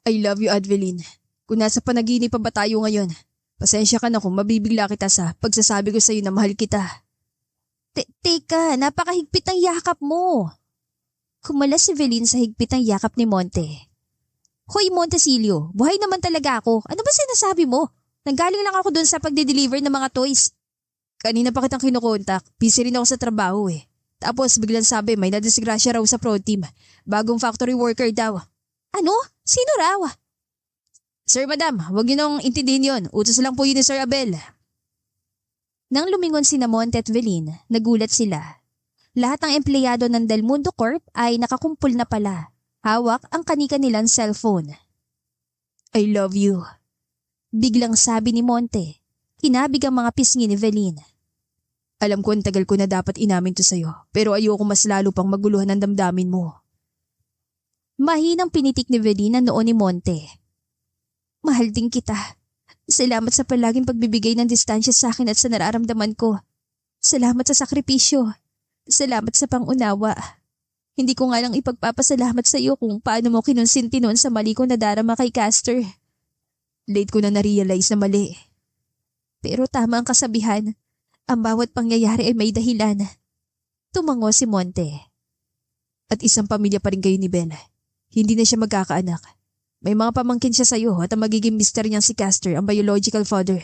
I love you, Advelin. Kung nasa panaginip pa ba tayo ngayon, pasensya ka na kung mabibigla kita sa pagsasabi ko sa iyo na mahal kita. Teka, napakahigpit ng yakap mo. Kumalas si Velin sa higpit ng yakap ni Monte. Hoy Montecillo, buhay naman talaga ako. Ano ba sinasabi mo? Nanggaling lang ako dun sa pagde-deliver ng mga toys. Kanina pa kitang kinukontak. Busy rin ako sa trabaho eh. Tapos biglang sabi may nadisgrasya raw sa pro team. Bagong factory worker daw. Ano? Sino raw? Sir, madam, huwag niyo nang intindihin yon. Utos lang po yun ni Sir Abel. Nang lumingon sina Monte at Velin, nagulat sila. Lahat ng empleyado ng Del Mundo Corp ay nakakumpul na pala. Hawak ang kanika nilang cellphone. I love you. Biglang sabi ni Monte. Kinabig ang mga pisngi ni Velin. Alam ko ang tagal ko na dapat inamin to sa'yo, pero ayoko mas lalo pang maguluhan ang damdamin mo. Mahinang pinitik ni Velin ang noo ni Monte. Mahal din kita. Salamat sa palaging pagbibigay ng distansya sa akin at sa nararamdaman ko. Salamat sa sakripisyo. Salamat sa pangunawa. Hindi ko nga lang ipagpapasalamat sa iyo kung paano mo kinonsinti noon sa mali ko na darama kay Castor. Late ko na na-realize na mali. Pero tama ang kasabihan, ang bawat pangyayari ay may dahilan. Tumango si Monte. At isang pamilya pa rin kayo ni Belle. Hindi na siya magkakaanak. May mga pamangkin siya sa'yo at ang magiging mister niyang si Castor ang biological father.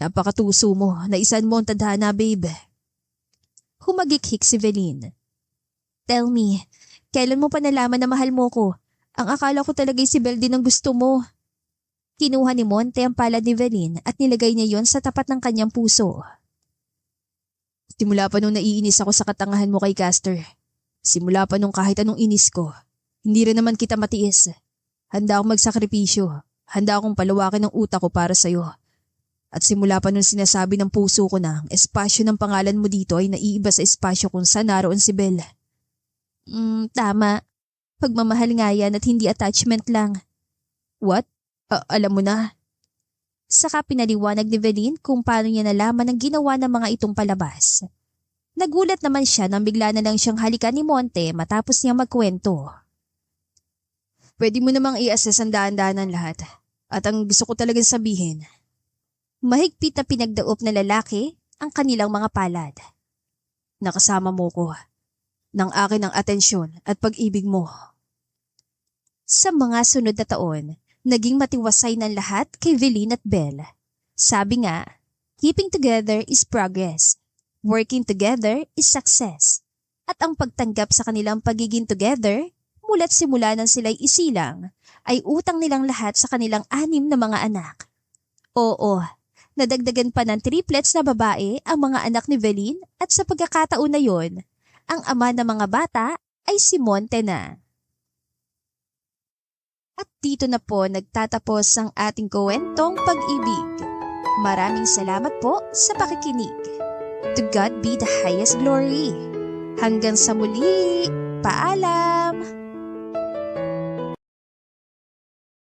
Napakatuso mo, naisan mo ang tadhana, babe. Humagikhik si Veline. Tell me, kailan mo pa nalaman na mahal mo ko? Ang akala ko talaga'y si Belle din ang gusto mo. Kinuha ni Monte ang palad ni Veline at nilagay niya yon sa tapat ng kanyang puso. Simula pa nung naiinis ako sa katangahan mo kay Castor. Simula pa nung kahit anong inis ko, hindi rin naman kita matiis. Handa akong magsakripisyo. Handa akong palawakin ang utak ko para sa'yo. At simula pa nung sinasabi ng puso ko na ang espasyo ng pangalan mo dito ay naiiba sa espasyo kung saan naroon si Belle. Tama. Pagmamahal nga yan at hindi attachment lang. What? Alam mo na. Saka pinaliwanag ni Veline kung paano niya nalaman ang ginawa ng mga itong palabas. Nagulat naman siya nang bigla na lang siyang halikan ni Monte matapos niya magkwento. Pwede mo namang i-assess ang daan-daanan lahat. At ang gusto ko talagang sabihin. Mahigpit na pinagdaop na lalaki ang kanilang mga palad. Nakasama mo ko. Nang akin ang atensyon at pag-ibig mo. Sa mga sunod na taon, naging matiwasay ng lahat kay Veline at Belle. Sabi nga, keeping together is progress. Working together is success. At ang pagtanggap sa kanilang pagiging together, mula't simula nang sila'y isilang, ay utang nilang lahat sa kanilang 6 na mga anak. Oo, nadagdagan pa ng triplets na babae ang mga anak ni Veline at sa pagkakataon na yon, ang ama ng mga bata ay si Monte na. At dito na po nagtatapos ang ating kwentong pag-ibig. Maraming salamat po sa pakikinig. To God be the highest glory. Hanggang sa muli, paalam!